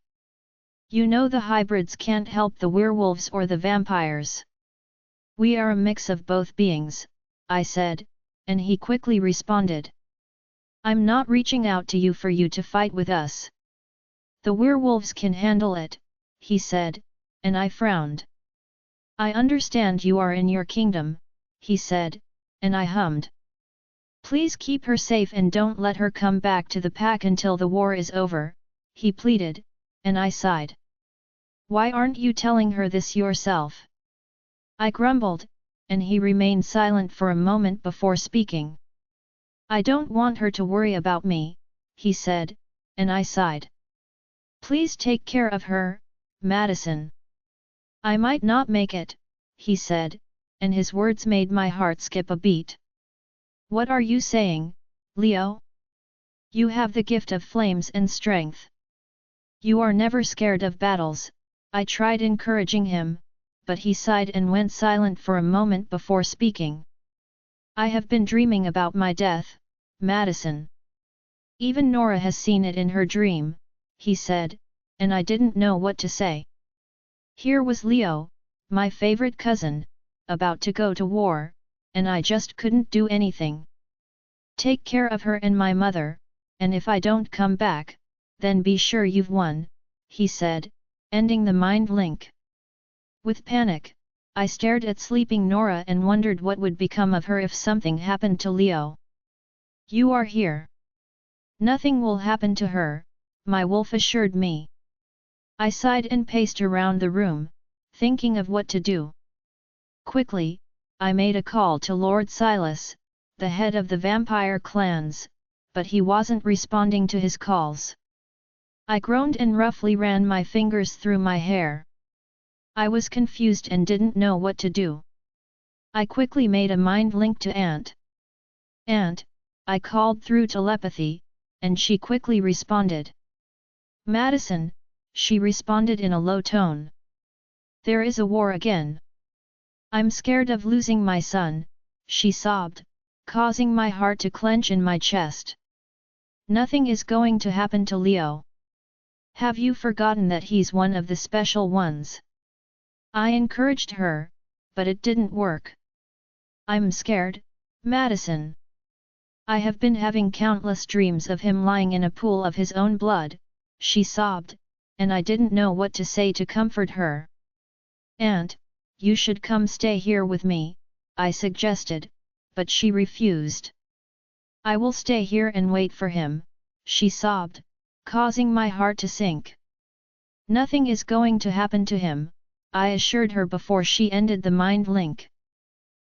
Speaker 1: You know the hybrids can't help the werewolves or the vampires. We are a mix of both beings, I said, and he quickly responded. I'm not reaching out to you for you to fight with us. The werewolves can handle it, he said, and I frowned. I understand you are in your kingdom, he said, and I hummed. Please keep her safe and don't let her come back to the pack until the war is over, he pleaded, and I sighed. Why aren't you telling her this yourself? I grumbled, and he remained silent for a moment before speaking. I don't want her to worry about me, he said, and I sighed. Please take care of her, Madison. I might not make it, he said, and his words made my heart skip a beat. What are you saying, Leo? You have the gift of flames and strength. You are never scared of battles, I tried encouraging him, but he sighed and went silent for a moment before speaking. I have been dreaming about my death, Madison. Even Nora has seen it in her dream, he said, and I didn't know what to say. Here was Leo, my favorite cousin, about to go to war, and I just couldn't do anything. Take care of her and my mother, and if I don't come back, then be sure you've won, he said, ending the mind link. With panic, I stared at sleeping Nora and wondered what would become of her if something happened to Leo. You are here. Nothing will happen to her, my wolf assured me. I sighed and paced around the room, thinking of what to do. Quickly, I made a call to Lord Silas, the head of the vampire clans, but he wasn't responding to his calls. I groaned and roughly ran my fingers through my hair. I was confused and didn't know what to do. I quickly made a mind link to Aunt. Aunt, I called through telepathy, and she quickly responded. Madison, she responded in a low tone. There is a war again. I'm scared of losing my son, she sobbed, causing my heart to clench in my chest. Nothing is going to happen to Leo. Have you forgotten that he's one of the special ones? I encouraged her, but it didn't work. I'm scared, Madison. I have been having countless dreams of him lying in a pool of his own blood, she sobbed, and I didn't know what to say to comfort her. Aunt, you should come stay here with me, I suggested, but she refused. I will stay here and wait for him, she sobbed, causing my heart to sink. Nothing is going to happen to him, I assured her before she ended the mind link.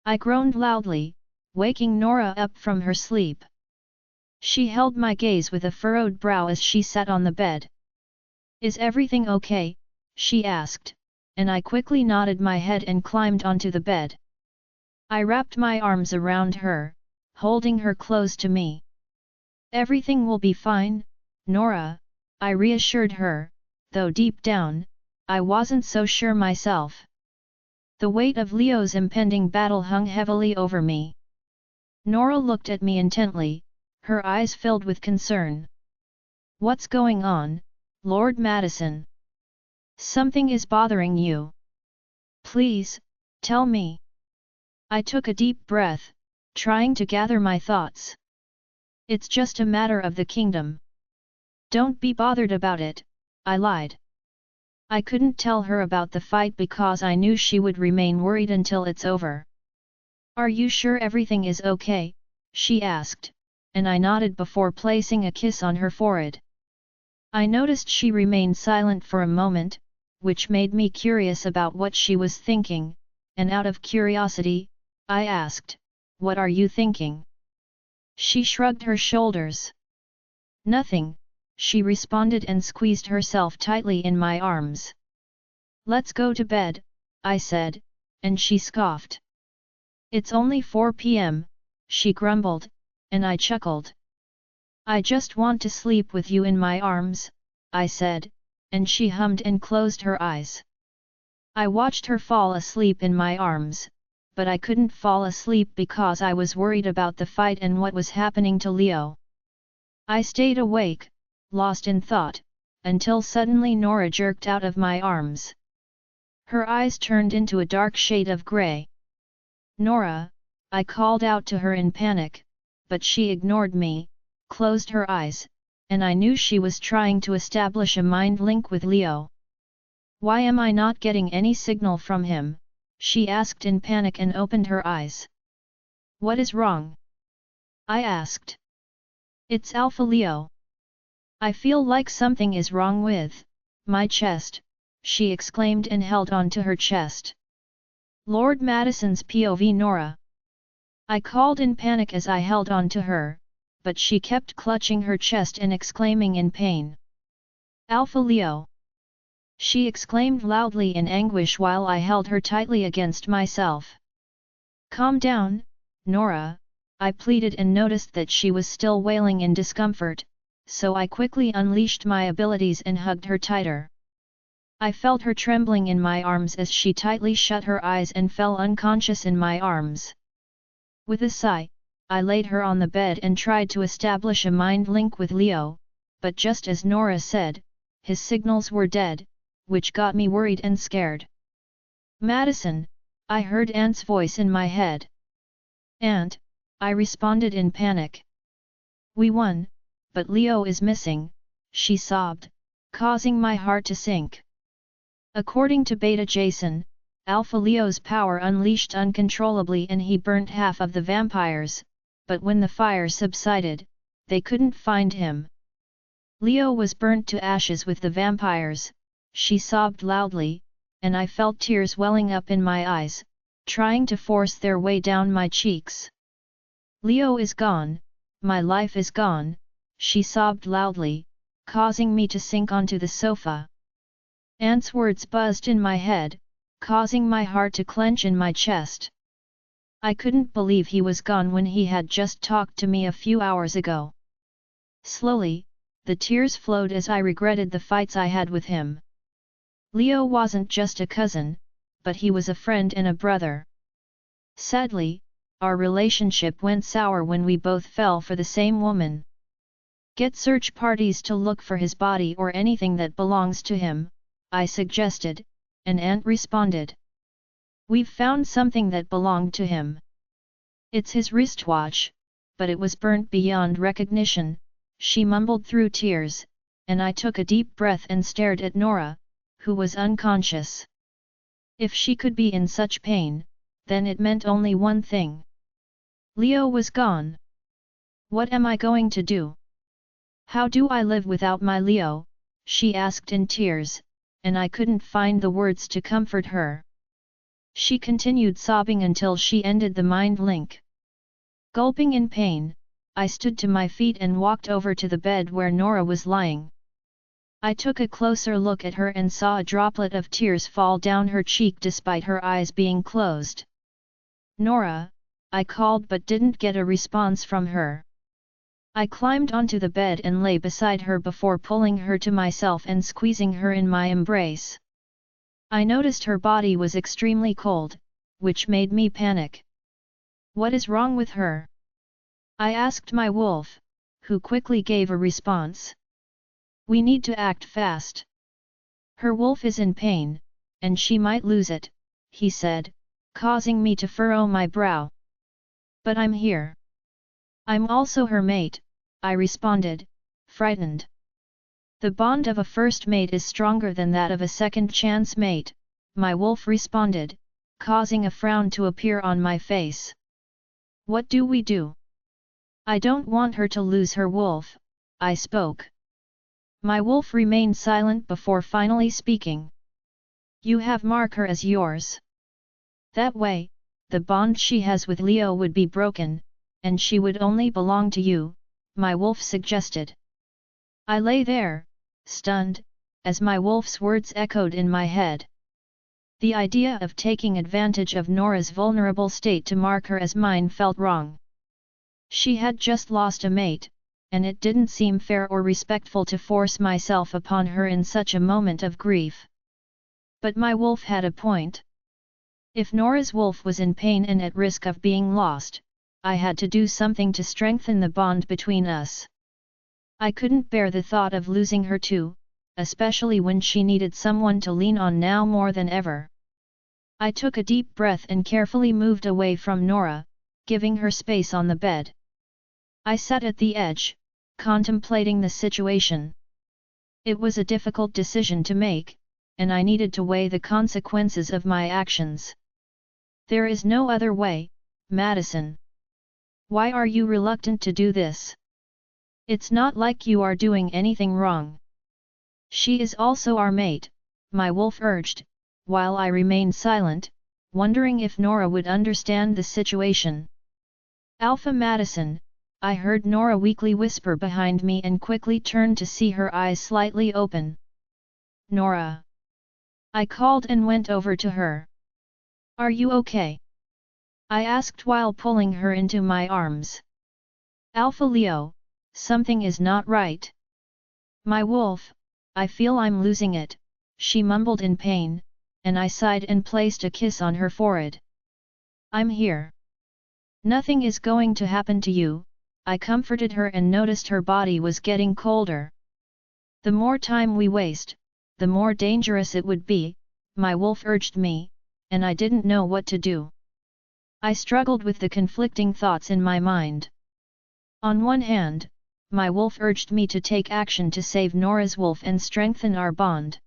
Speaker 1: I groaned loudly, waking Nora up from her sleep. She held my gaze with a furrowed brow as she sat on the bed. Is everything okay? She asked, and I quickly nodded my head and climbed onto the bed. I wrapped my arms around her, holding her close to me. Everything will be fine, Nora, I reassured her, though deep down, I wasn't so sure myself. The weight of Leo's impending battle hung heavily over me. Nora looked at me intently, her eyes filled with concern. What's going on, Lord Madison? Something is bothering you. Please, tell me. I took a deep breath, trying to gather my thoughts. It's just a matter of the kingdom. Don't be bothered about it, I lied. I couldn't tell her about the fight because I knew she would remain worried until it's over. Are you sure everything is okay? She asked, and I nodded before placing a kiss on her forehead. I noticed she remained silent for a moment, which made me curious about what she was thinking, and out of curiosity, I asked, "What are you thinking?" She shrugged her shoulders. Nothing, she responded and squeezed herself tightly in my arms. Let's go to bed, I said, and she scoffed. It's only 4 p.m., she grumbled, and I chuckled. I just want to sleep with you in my arms, I said, and she hummed and closed her eyes. I watched her fall asleep in my arms, but I couldn't fall asleep because I was worried about the fight and what was happening to Leo. I stayed awake, lost in thought, until suddenly Nora jerked out of my arms. Her eyes turned into a dark shade of grey. Nora, I called out to her in panic, but she ignored me, closed her eyes, and I knew she was trying to establish a mind link with Leo. Why am I not getting any signal from him? She asked in panic and opened her eyes. What is wrong? I asked. It's Alpha Leo. I feel like something is wrong with my chest, she exclaimed and held on to her chest. Lord Madison's POV Nora. I called in panic as I held on to her, but she kept clutching her chest and exclaiming in pain. Alpha Leo! She exclaimed loudly in anguish while I held her tightly against myself. Calm down, Nora, I pleaded and noticed that she was still wailing in discomfort, so I quickly unleashed my abilities and hugged her tighter. I felt her trembling in my arms as she tightly shut her eyes and fell unconscious in my arms. With a sigh, I laid her on the bed and tried to establish a mind link with Leo, but just as Nora said, his signals were dead, which got me worried and scared. "Madison," I heard Aunt's voice in my head. "Aunt," I responded in panic. "We won, but Leo is missing," she sobbed, causing my heart to sink. According to Beta Jason, Alpha Leo's power unleashed uncontrollably and he burnt half of the vampires, but when the fire subsided, they couldn't find him. "Leo was burnt to ashes with the vampires," she sobbed loudly, and I felt tears welling up in my eyes, trying to force their way down my cheeks. "Leo is gone, my life is gone," she sobbed loudly, causing me to sink onto the sofa. Aunt's words buzzed in my head, causing my heart to clench in my chest. I couldn't believe he was gone when he had just talked to me a few hours ago. Slowly, the tears flowed as I regretted the fights I had with him. Leo wasn't just a cousin, but he was a friend and a brother. Sadly, our relationship went sour when we both fell for the same woman. "Get search parties to look for his body or anything that belongs to him," I suggested, and Aunt responded. "We've found something that belonged to him. It's his wristwatch, but it was burnt beyond recognition," she mumbled through tears, and I took a deep breath and stared at Nora, who was unconscious. If she could be in such pain, then it meant only one thing. Leo was gone. What am I going to do? How do I live without my Leo? She asked in tears, and I couldn't find the words to comfort her. She continued sobbing until she ended the mind link. Gulping in pain, I stood to my feet and walked over to the bed where Nora was lying. I took a closer look at her and saw a droplet of tears fall down her cheek despite her eyes being closed. "Nora," I called but didn't get a response from her. I climbed onto the bed and lay beside her before pulling her to myself and squeezing her in my embrace. I noticed her body was extremely cold, which made me panic. "What is wrong with her?" I asked my wolf, who quickly gave a response. "We need to act fast. Her wolf is in pain, and she might lose it," he said, causing me to furrow my brow. "But I'm here. I'm also her mate," I responded, frightened. "The bond of a first mate is stronger than that of a second chance mate," my wolf responded, causing a frown to appear on my face. "What do we do?" "I don't want her to lose her wolf," I spoke. My wolf remained silent before finally speaking. "You have mark her as yours. That way, the bond she has with Leo would be broken, and she would only belong to you," my wolf suggested. I lay there, stunned, as my wolf's words echoed in my head. The idea of taking advantage of Nora's vulnerable state to mark her as mine felt wrong. She had just lost a mate, and it didn't seem fair or respectful to force myself upon her in such a moment of grief. But my wolf had a point. If Nora's wolf was in pain and at risk of being lost, I had to do something to strengthen the bond between us. I couldn't bear the thought of losing her too, especially when she needed someone to lean on now more than ever. I took a deep breath and carefully moved away from Nora, giving her space on the bed. I sat at the edge, contemplating the situation. It was a difficult decision to make, and I needed to weigh the consequences of my actions. "There is no other way, Madison. Why are you reluctant to do this? It's not like you are doing anything wrong. She is also our mate," my wolf urged, while I remained silent, wondering if Nora would understand the situation. "Alpha Madison," I heard Nora weakly whisper behind me and quickly turned to see her eyes slightly open. "Nora!" I called and went over to her. "Are you okay?" I asked while pulling her into my arms. "Alpha Leo, something is not right. My wolf, I feel I'm losing it," she mumbled in pain, and I sighed and placed a kiss on her forehead. I'm here. Nothing is going to happen to you, I comforted her and noticed her body was getting colder. The more time we waste, the more dangerous it would be, my wolf urged me, and I didn't know what to do. I struggled with the conflicting thoughts in my mind. On one hand, my wolf urged me to take action to save Nora's wolf and strengthen our bond.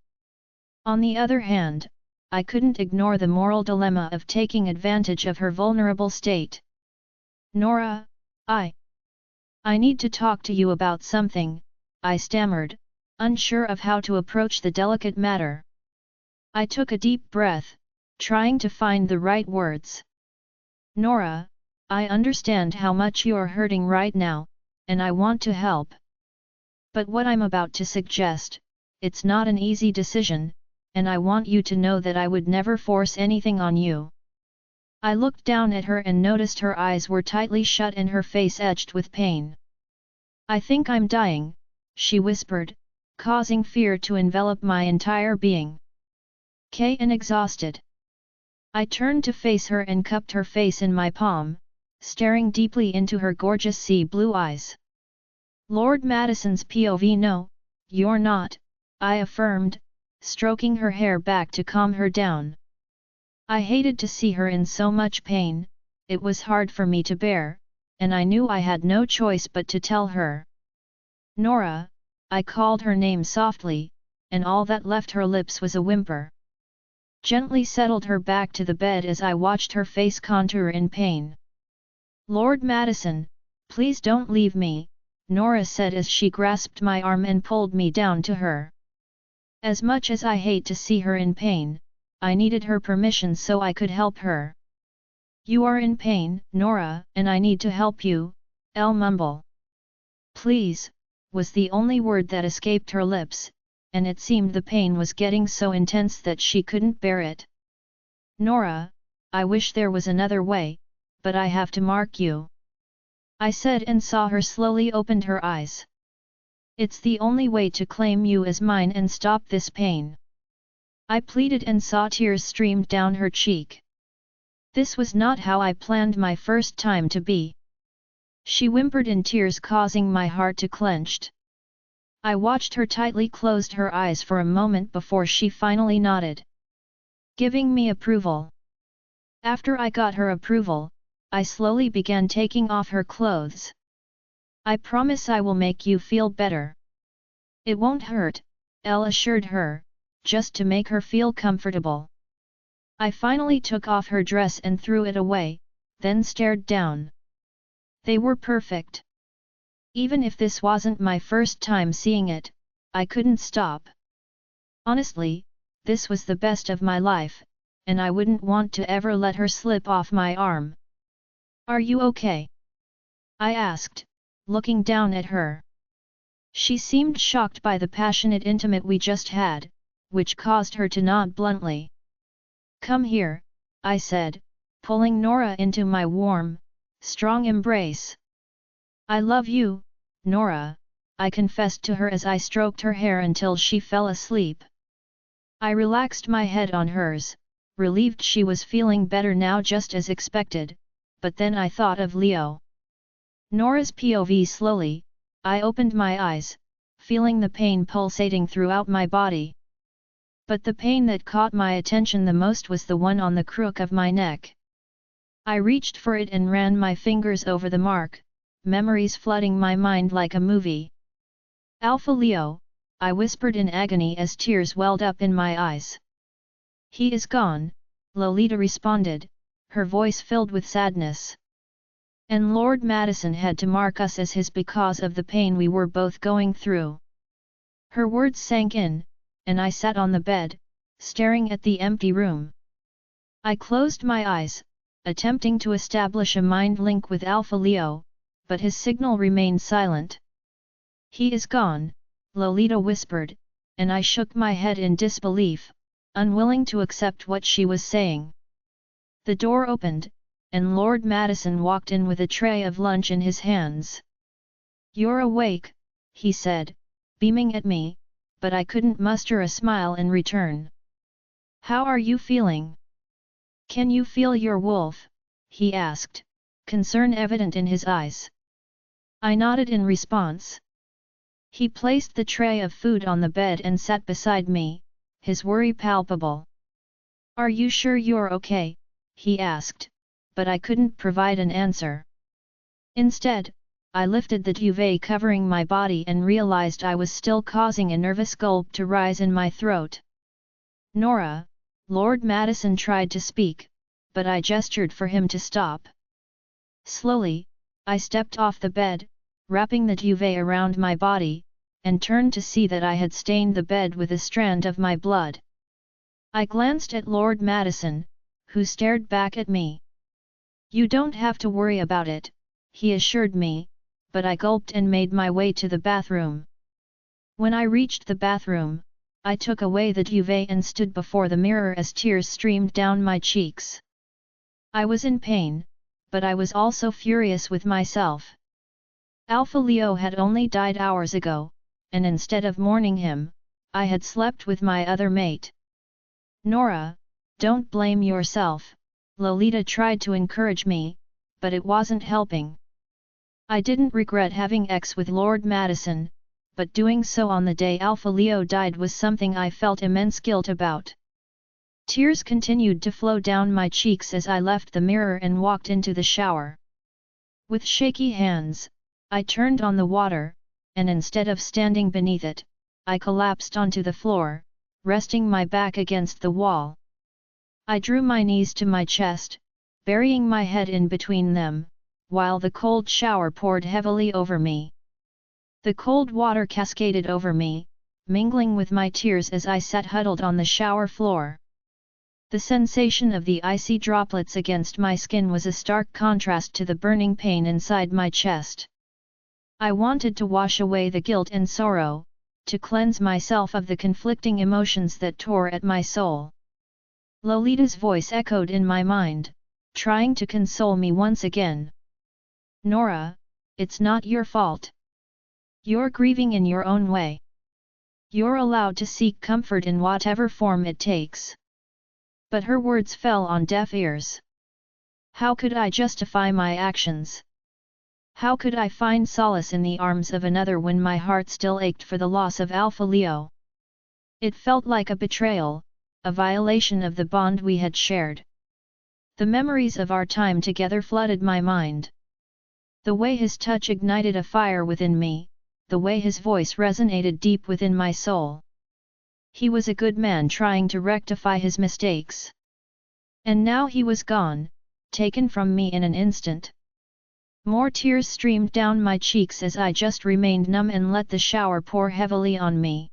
Speaker 1: On the other hand, I couldn't ignore the moral dilemma of taking advantage of her vulnerable state. Nora, I need to talk to you about something, I stammered, unsure of how to approach the delicate matter. I took a deep breath, trying to find the right words. Nora, I understand how much you're hurting right now, and I want to help. But what I'm about to suggest, it's not an easy decision, and I want you to know that I would never force anything on you. I looked down at her and noticed her eyes were tightly shut and her face etched with pain. I think I'm dying, she whispered, causing fear to envelop my entire being. And exhausted. I turned to face her and cupped her face in my palm, staring deeply into her gorgeous sea blue eyes. Lord Madison's POV. No, you're not, I affirmed, stroking her hair back to calm her down. I hated to see her in so much pain, it was hard for me to bear, and I knew I had no choice but to tell her. Nora, I called her name softly, and all that left her lips was a whimper. Gently settled her back to the bed as I watched her face contour in pain. Lord Madison, please don't leave me, Nora said as she grasped my arm and pulled me down to her. As much as I hate to see her in pain, I needed her permission so I could help her. You are in pain, Nora, and I need to help you, I'll mumble. Please, was the only word that escaped her lips, and it seemed the pain was getting so intense that she couldn't bear it. Nora, I wish there was another way, but I have to mark you. I said and saw her slowly opened her eyes. It's the only way to claim you as mine and stop this pain. I pleaded and saw tears streamed down her cheek. This was not how I planned my first time to be. She whimpered in tears, causing my heart to clench. I watched her tightly closed her eyes for a moment before she finally nodded, giving me approval. After I got her approval, I slowly began taking off her clothes. I promise I will make you feel better. It won't hurt, Elle assured her, just to make her feel comfortable. I finally took off her dress and threw it away, then stared down. They were perfect. Even if this wasn't my first time seeing it, I couldn't stop. Honestly, this was the best of my life, and I wouldn't want to ever let her slip off my arm. Are you okay? I asked, looking down at her. She seemed shocked by the passionate intimate we just had, which caused her to nod bluntly. Come here, I said, pulling Nora into my warm, strong embrace. I love you, Nora, I confessed to her as I stroked her hair until she fell asleep. I relaxed my head on hers, relieved she was feeling better now just as expected, but then I thought of Leo. Nora's POV. Slowly, I opened my eyes, feeling the pain pulsating throughout my body. But the pain that caught my attention the most was the one on the crook of my neck. I reached for it and ran my fingers over the mark, memories flooding my mind like a movie. Alpha Leo, I whispered in agony as tears welled up in my eyes. He is gone, Lolita responded, her voice filled with sadness. And Lord Madison had to mark us as his because of the pain we were both going through. Her words sank in, and I sat on the bed, staring at the empty room. I closed my eyes, attempting to establish a mind link with Alpha Leo, but his signal remained silent. He is gone, Lolita whispered, and I shook my head in disbelief, unwilling to accept what she was saying. The door opened, and Lord Madison walked in with a tray of lunch in his hands. You're awake, he said, beaming at me, but I couldn't muster a smile in return. "How are you feeling? Can you feel your wolf?" he asked, concern evident in his eyes. I nodded in response. He placed the tray of food on the bed and sat beside me, his worry palpable. "Are you sure you're okay?" he asked, but I couldn't provide an answer. Instead, I lifted the duvet covering my body and realized I was still causing a nervous gulp to rise in my throat. "Nora," Lord Madison tried to speak, but I gestured for him to stop. Slowly, I stepped off the bed, wrapping the duvet around my body, and turned to see that I had stained the bed with a strand of my blood. I glanced at Lord Madison, who stared back at me. "You don't have to worry about it," he assured me, but I gulped and made my way to the bathroom. When I reached the bathroom, I took away the duvet and stood before the mirror as tears streamed down my cheeks. I was in pain, but I was also furious with myself. Alpha Leo had only died hours ago, and instead of mourning him, I had slept with my other mate. "Nora, don't blame yourself," Lolita tried to encourage me, but it wasn't helping. I didn't regret having sex with Lord Madison, but doing so on the day Alpha Leo died was something I felt immense guilt about. Tears continued to flow down my cheeks as I left the mirror and walked into the shower. With shaky hands, I turned on the water, and instead of standing beneath it, I collapsed onto the floor, resting my back against the wall. I drew my knees to my chest, burying my head in between them, while the cold shower poured heavily over me. The cold water cascaded over me, mingling with my tears as I sat huddled on the shower floor. The sensation of the icy droplets against my skin was a stark contrast to the burning pain inside my chest. I wanted to wash away the guilt and sorrow, to cleanse myself of the conflicting emotions that tore at my soul. Lolita's voice echoed in my mind, trying to console me once again. "Nora, it's not your fault. You're grieving in your own way. You're allowed to seek comfort in whatever form it takes." But her words fell on deaf ears. How could I justify my actions? How could I find solace in the arms of another when my heart still ached for the loss of Alpha Leo? It felt like a betrayal, a violation of the bond we had shared. The memories of our time together flooded my mind. The way his touch ignited a fire within me, the way his voice resonated deep within my soul. He was a good man trying to rectify his mistakes. And now he was gone, taken from me in an instant. More tears streamed down my cheeks as I just remained numb and let the shower pour heavily on me.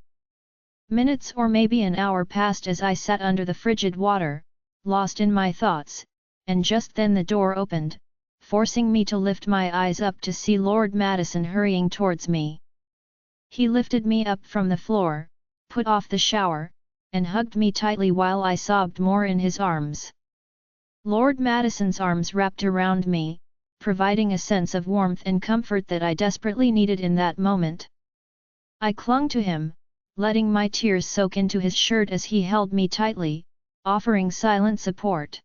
Speaker 1: Minutes or maybe an hour passed as I sat under the frigid water, lost in my thoughts, and just then the door opened, forcing me to lift my eyes up to see Lord Madison hurrying towards me. He lifted me up from the floor, put off the shower, and hugged me tightly while I sobbed more in his arms. Lord Madison's arms wrapped around me, providing a sense of warmth and comfort that I desperately needed in that moment. I clung to him, letting my tears soak into his shirt as he held me tightly, offering silent support.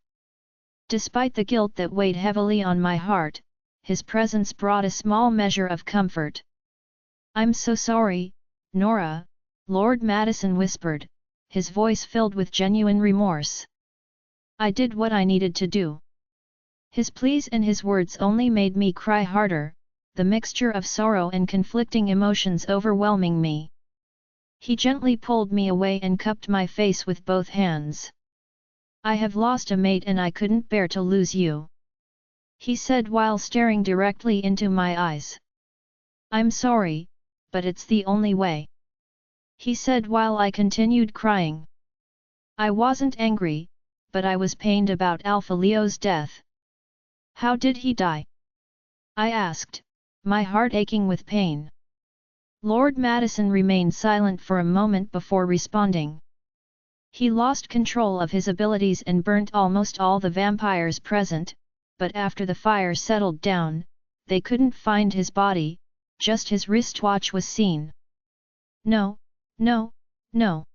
Speaker 1: Despite the guilt that weighed heavily on my heart, his presence brought a small measure of comfort. "I'm so sorry, Nora," Lord Madison whispered, his voice filled with genuine remorse. "I did what I needed to do." His pleas and his words only made me cry harder, the mixture of sorrow and conflicting emotions overwhelming me. He gently pulled me away and cupped my face with both hands. "I have lost a mate and I couldn't bear to lose you," he said while staring directly into my eyes. "I'm sorry, but it's the only way," he said while I continued crying. I wasn't angry, but I was pained about Alpha Leo's death. "How did he die?" I asked, my heart aching with pain. Lord Madison remained silent for a moment before responding. He lost control of his abilities and burnt almost all the vampires present, but after the fire settled down, they couldn't find his body, just his wristwatch was seen. No, No.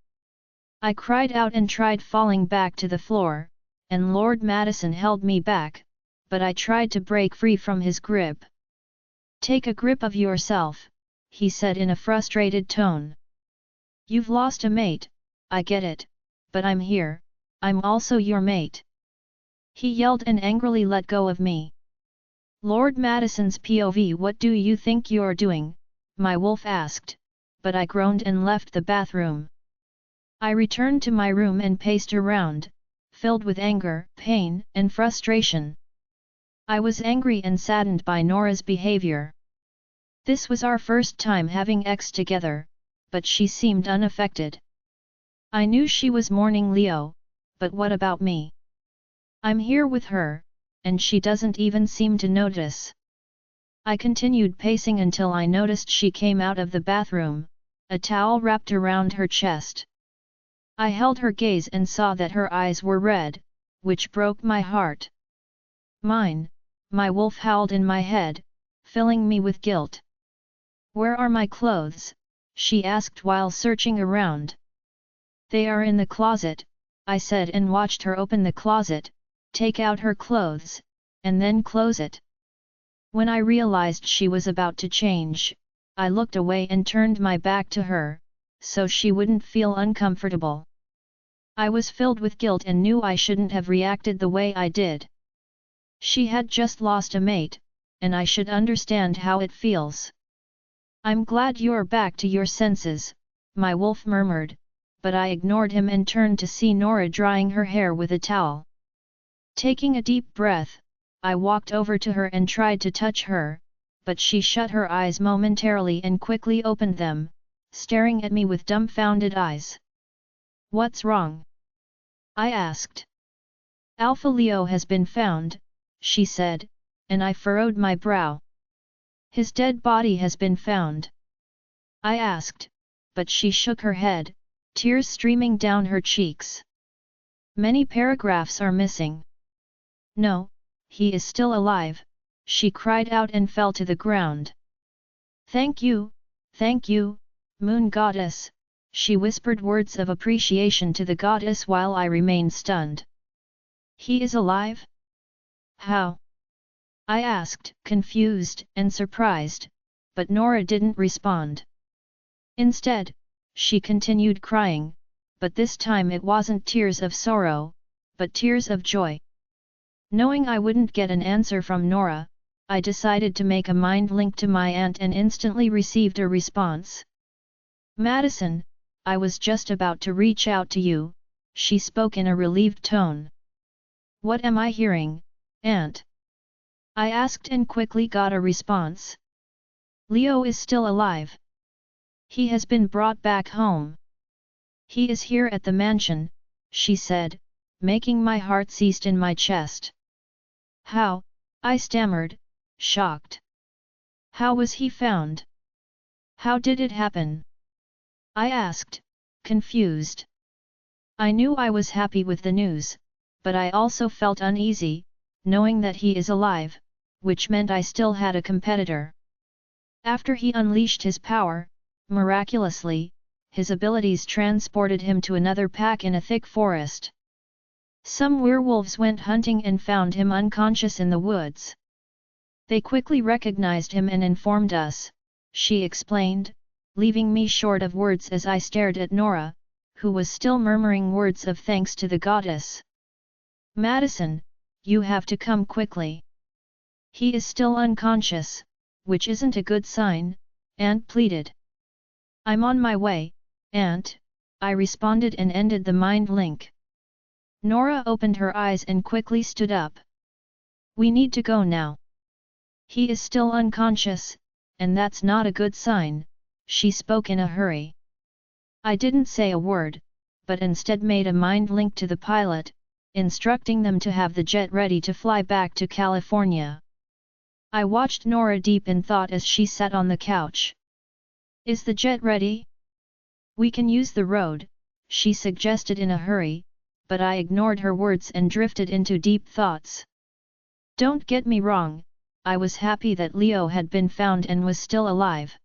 Speaker 1: I cried out and tried falling back to the floor, and Lord Madison held me back, but I tried to break free from his grip. Take a grip of yourself, he said in a frustrated tone. You've lost a mate, I get it, but I'm here, I'm also your mate. He yelled and angrily let go of me. Lord Madison's POV. What do you think you're doing? My wolf asked, but I groaned and left the bathroom. I returned to my room and paced around, filled with anger, pain, and frustration. I was angry and saddened by Nora's behavior. This was our first time having sex together, but she seemed unaffected. I knew she was mourning Leo, but what about me? I'm here with her, and she doesn't even seem to notice. I continued pacing until I noticed she came out of the bathroom, a towel wrapped around her chest. I held her gaze and saw that her eyes were red, which broke my heart. Mine, my wolf howled in my head, filling me with guilt. Where are my clothes? She asked while searching around. They are in the closet, I said and watched her open the closet, take out her clothes, and then close it. When I realized she was about to change, I looked away and turned my back to her, so she wouldn't feel uncomfortable. I was filled with guilt and knew I shouldn't have reacted the way I did. She had just lost a mate, and I should understand how it feels. I'm glad you're back to your senses, my wolf murmured, but I ignored him and turned to see Nora drying her hair with a towel. Taking a deep breath, I walked over to her and tried to touch her, but she shut her eyes momentarily and quickly opened them, staring at me with dumbfounded eyes. What's wrong? I asked. Alpha Leo has been found, she said, and I furrowed my brow. His dead body has been found. I asked, but she shook her head, tears streaming down her cheeks. Many paragraphs are missing. No, he is still alive, she cried out and fell to the ground. Thank you, Moon Goddess, she whispered words of appreciation to the goddess while I remained stunned. He is alive? How? I asked, confused and surprised, but Nora didn't respond. Instead, she continued crying, but this time it wasn't tears of sorrow, but tears of joy. Knowing I wouldn't get an answer from Nora, I decided to make a mind link to my aunt and instantly received a response. Madison, I was just about to reach out to you, she spoke in a relieved tone. What am I hearing, Aunt? I asked and quickly got a response. Leo is still alive. He has been brought back home. He is here at the mansion, she said, making my heart cease in my chest. How? I stammered, shocked. How was he found? How did it happen? I asked, confused. I knew I was happy with the news, but I also felt uneasy, knowing that he is alive, which meant I still had a competitor. After he unleashed his power, miraculously, his abilities transported him to another pack in a thick forest. Some werewolves went hunting and found him unconscious in the woods. They quickly recognized him and informed us, she explained, leaving me short of words as I stared at Nora, who was still murmuring words of thanks to the goddess. Madison, you have to come quickly. He is still unconscious, which isn't a good sign, Aunt pleaded. I'm on my way, Aunt, I responded and ended the mind link. Nora opened her eyes and quickly stood up. We need to go now. He is still unconscious, and that's not a good sign, she spoke in a hurry. I didn't say a word, but instead made a mind link to the pilot, instructing them to have the jet ready to fly back to California. I watched Nora deep in thought as she sat on the couch. Is the jet ready? We can use the road, she suggested in a hurry, but I ignored her words and drifted into deep thoughts. Don't get me wrong, I was happy that Leo had been found and was still alive.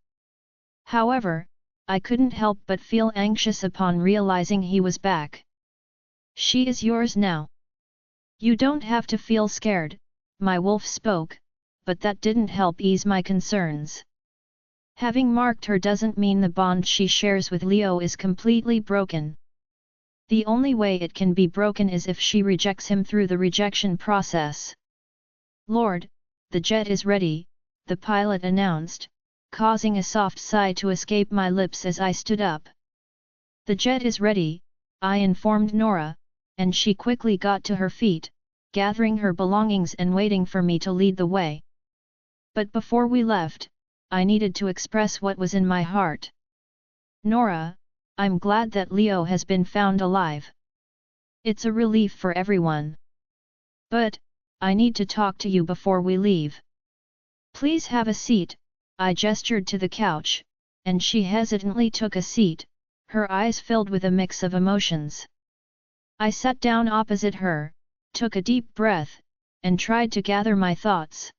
Speaker 1: However, I couldn't help but feel anxious upon realizing he was back. She is yours now. You don't have to feel scared, my wolf spoke, but that didn't help ease my concerns. Having marked her doesn't mean the bond she shares with Leo is completely broken. The only way it can be broken is if she rejects him through the rejection process. Lord, the jet is ready, the pilot announced, causing a soft sigh to escape my lips as I stood up. The jet is ready, I informed Nora, and she quickly got to her feet, gathering her belongings and waiting for me to lead the way. But before we left, I needed to express what was in my heart. Nora, I'm glad that Leo has been found alive. It's a relief for everyone. But, I need to talk to you before we leave. Please have a seat, I gestured to the couch, and she hesitantly took a seat, her eyes filled with a mix of emotions. I sat down opposite her, took a deep breath, and tried to gather my thoughts.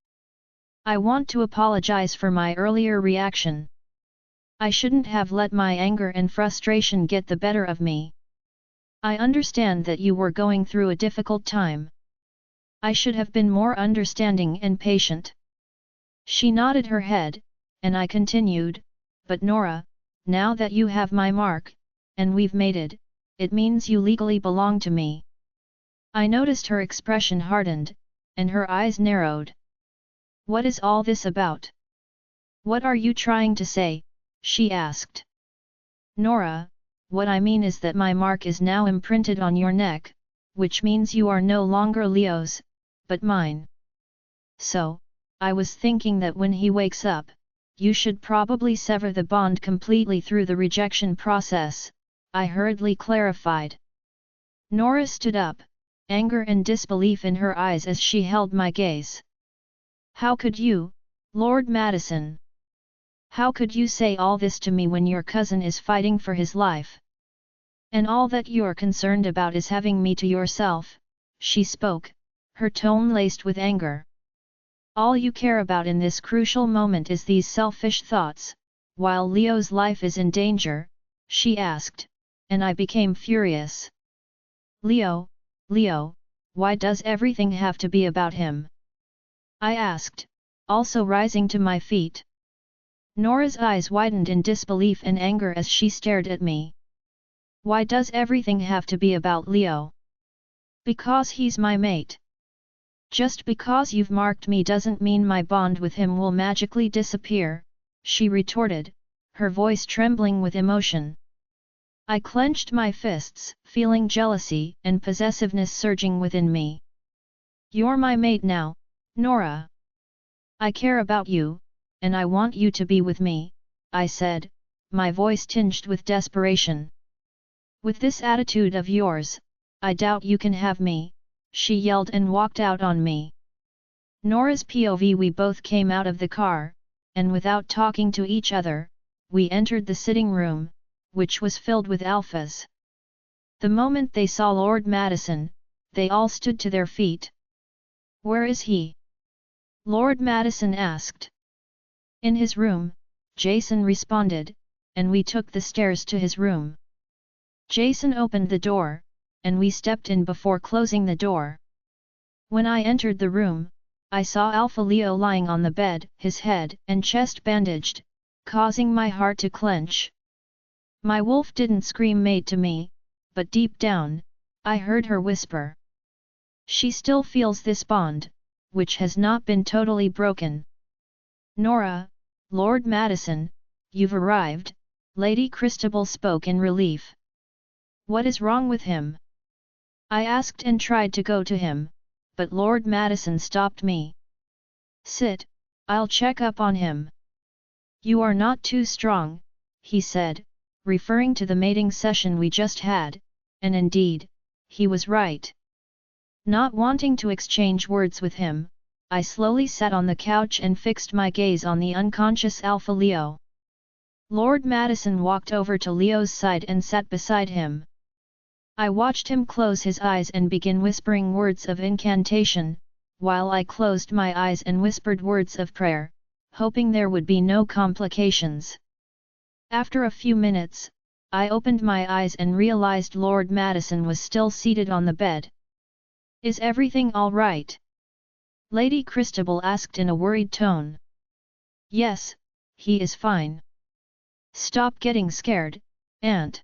Speaker 1: I want to apologize for my earlier reaction. I shouldn't have let my anger and frustration get the better of me. I understand that you were going through a difficult time. I should have been more understanding and patient. She nodded her head, and I continued, but Nora, now that you have my mark, and we've mated, it means you legally belong to me. I noticed her expression hardened, and her eyes narrowed. What is all this about? What are you trying to say? She asked. Nora, what I mean is that my mark is now imprinted on your neck, which means you are no longer Leo's, but mine. So, I was thinking that when he wakes up, you should probably sever the bond completely through the rejection process, I hurriedly clarified. Nora stood up, anger and disbelief in her eyes as she held my gaze. How could you, Lord Madison? How could you say all this to me when your cousin is fighting for his life? And all that you're concerned about is having me to yourself, she spoke, her tone laced with anger. All you care about in this crucial moment is these selfish thoughts, while Leo's life is in danger, she asked, and I became furious. Leo, why does everything have to be about him? I asked, also rising to my feet. Nora's eyes widened in disbelief and anger as she stared at me. Why does everything have to be about Leo? Because he's my mate. Just because you've marked me doesn't mean my bond with him will magically disappear, she retorted, her voice trembling with emotion. I clenched my fists, feeling jealousy and possessiveness surging within me. You're my mate now, Nora. I care about you, and I want you to be with me, I said, my voice tinged with desperation. With this attitude of yours, I doubt you can have me, she yelled and walked out on me. Nora's POV. We both came out of the car, and without talking to each other, we entered the sitting room, which was filled with alphas. The moment they saw Lord Madison, they all stood to their feet. Where is he? Lord Madison asked. In his room, Jason responded, and we took the stairs to his room. Jason opened the door, and we stepped in before closing the door. When I entered the room, I saw Alpha Leo lying on the bed, his head and chest bandaged, causing my heart to clench. My wolf didn't scream mate to me, but deep down, I heard her whisper. She still feels this bond, which has not been totally broken. Nora, Lord Madison, you've arrived, Lady Christabel spoke in relief. What is wrong with him? I asked and tried to go to him, but Lord Madison stopped me. Sit, I'll check up on him. You are not too strong, he said, referring to the mating session we just had, and indeed, he was right. Not wanting to exchange words with him, I slowly sat on the couch and fixed my gaze on the unconscious Alpha Leo. Lord Madison walked over to Leo's side and sat beside him. I watched him close his eyes and begin whispering words of incantation, while I closed my eyes and whispered words of prayer, hoping there would be no complications. After a few minutes, I opened my eyes and realized Lord Madison was still seated on the bed. "Is everything all right?" Lady Christabel asked in a worried tone. "Yes, he is fine. Stop getting scared, Aunt.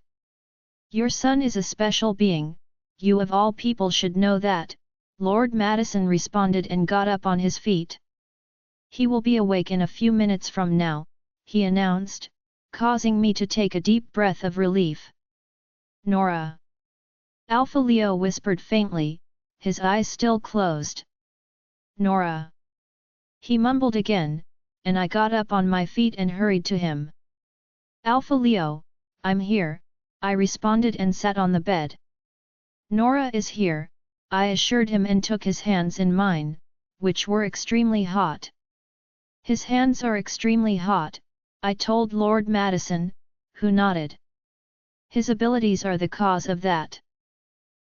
Speaker 1: Your son is a special being, you of all people should know that," Lord Madison responded and got up on his feet. "He will be awake in a few minutes from now," he announced, causing me to take a deep breath of relief. "Nora!" Alpha Leo whispered faintly, his eyes still closed. "Nora!" He mumbled again, and I got up on my feet and hurried to him. "Alpha Leo, I'm here," I responded and sat on the bed. "Nora is here," I assured him and took his hands in mine, which were extremely hot. "His hands are extremely hot," I told Lord Madison, who nodded. "His abilities are the cause of that."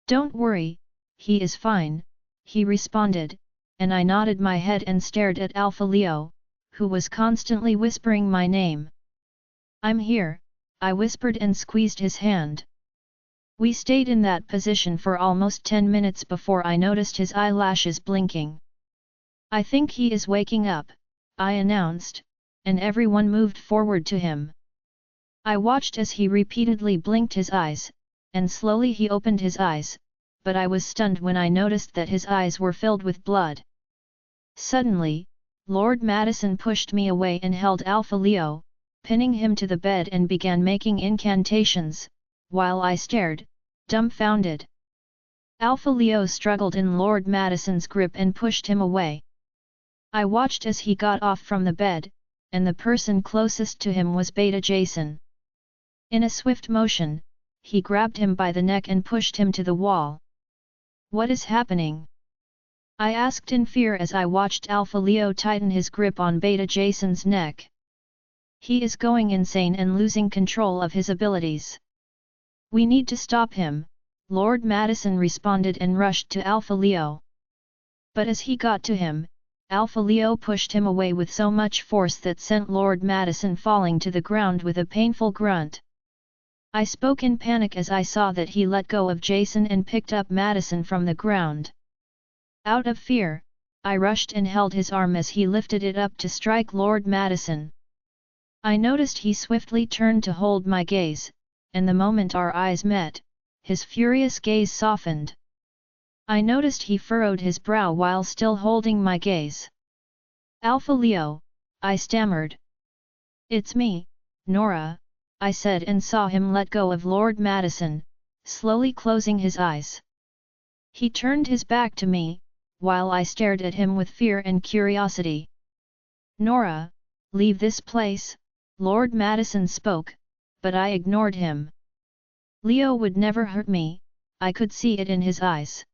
Speaker 1: "Don't worry, he is fine," he responded, and I nodded my head and stared at Alpha Leo, who was constantly whispering my name. "I'm here," I whispered and squeezed his hand. We stayed in that position for almost 10 minutes before I noticed his eyelashes blinking. "I think he is waking up," I announced, and everyone moved forward to him. I watched as he repeatedly blinked his eyes, and slowly he opened his eyes, but I was stunned when I noticed that his eyes were filled with blood. Suddenly, Lord Madison pushed me away and held Alpha Leo, pinning him to the bed and began making incantations, while I stared, dumbfounded. Alpha Leo struggled in Lord Madison's grip and pushed him away. I watched as he got off from the bed, and the person closest to him was Beta Jason. In a swift motion, he grabbed him by the neck and pushed him to the wall. "What is happening?" I asked in fear as I watched Alpha Leo tighten his grip on Beta Jason's neck. "He is going insane and losing control of his abilities. We need to stop him," Lord Madison responded and rushed to Alpha Leo. But as he got to him, Alpha Leo pushed him away with so much force that sent Lord Madison falling to the ground with a painful grunt. I spoke in panic as I saw that he let go of Jason and picked up Madison from the ground. Out of fear, I rushed and held his arm as he lifted it up to strike Lord Madison. I noticed he swiftly turned to hold my gaze, and the moment our eyes met, his furious gaze softened. I noticed he furrowed his brow while still holding my gaze. "Alpha Leo," I stammered. "It's me, Nora," I said and saw him let go of Lord Madison, slowly closing his eyes. He turned his back to me, while I stared at him with fear and curiosity. "Nora, leave this place," Lord Madison spoke, but I ignored him. Leo would never hurt me, I could see it in his eyes.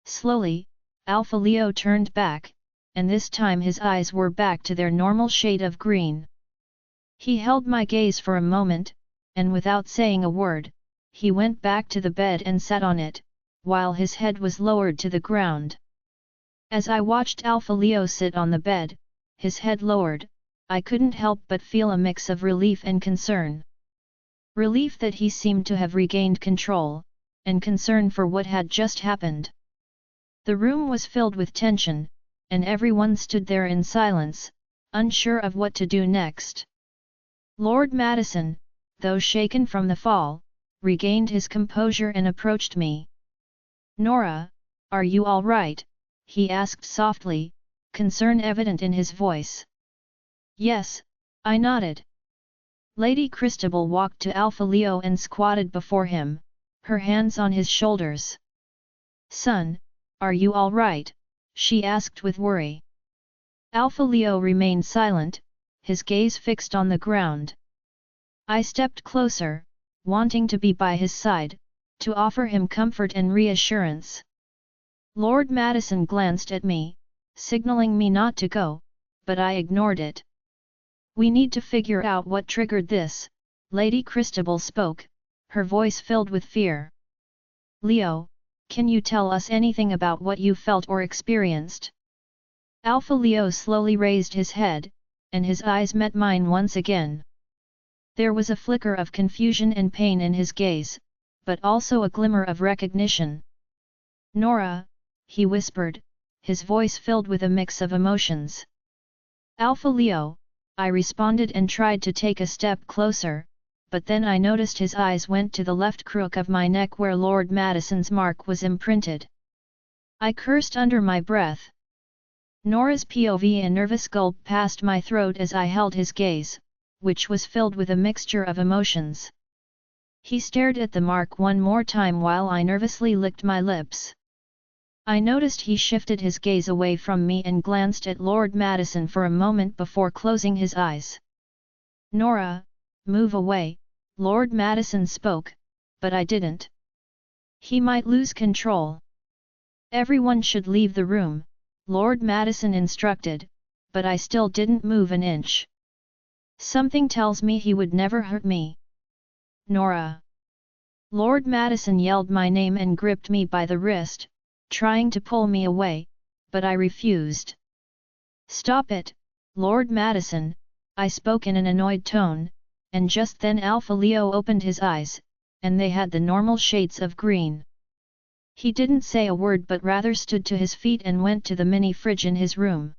Speaker 1: Slowly, Alpha Leo turned back, and this time his eyes were back to their normal shade of green. He held my gaze for a moment, and without saying a word, he went back to the bed and sat on it, while his head was lowered to the ground. As I watched Alpha Leo sit on the bed, his head lowered, I couldn't help but feel a mix of relief and concern. Relief that he seemed to have regained control, and concern for what had just happened. The room was filled with tension, and everyone stood there in silence, unsure of what to do next. Lord Madison, though shaken from the fall, regained his composure and approached me. "Nora, are you all right?" he asked softly, concern evident in his voice. "Yes," I nodded. Lady Christabel walked to Alpha Leo and squatted before him, her hands on his shoulders. "Son, are you all right?" she asked with worry. Alpha Leo remained silent, his gaze fixed on the ground. I stepped closer, wanting to be by his side, to offer him comfort and reassurance. Lord Madison glanced at me, signaling me not to go, but I ignored it. "We need to figure out what triggered this," Lady Christabel spoke, her voice filled with fear. "Leo, can you tell us anything about what you felt or experienced?" Alpha Leo slowly raised his head, and his eyes met mine once again. There was a flicker of confusion and pain in his gaze, but also a glimmer of recognition. "Nora," he whispered, his voice filled with a mix of emotions. "Alpha Leo," I responded and tried to take a step closer, but then I noticed his eyes went to the left crook of my neck where Lord Madison's mark was imprinted. I cursed under my breath. Nora's POV, a nervous gulp passed my throat as I held his gaze, which was filled with a mixture of emotions. He stared at the mark one more time while I nervously licked my lips. I noticed he shifted his gaze away from me and glanced at Lord Madison for a moment before closing his eyes. "Nora, move away," Lord Madison spoke, but I didn't. He might lose control. "Everyone should leave the room," Lord Madison instructed, but I still didn't move an inch. "Something tells me he would never hurt me." "Nora!" Lord Madison yelled my name and gripped me by the wrist, trying to pull me away, but I refused. "Stop it, Lord Madison," I spoke in an annoyed tone, and just then Alpha Leo opened his eyes, and they had the normal shades of green. He didn't say a word but rather stood to his feet and went to the mini fridge in his room.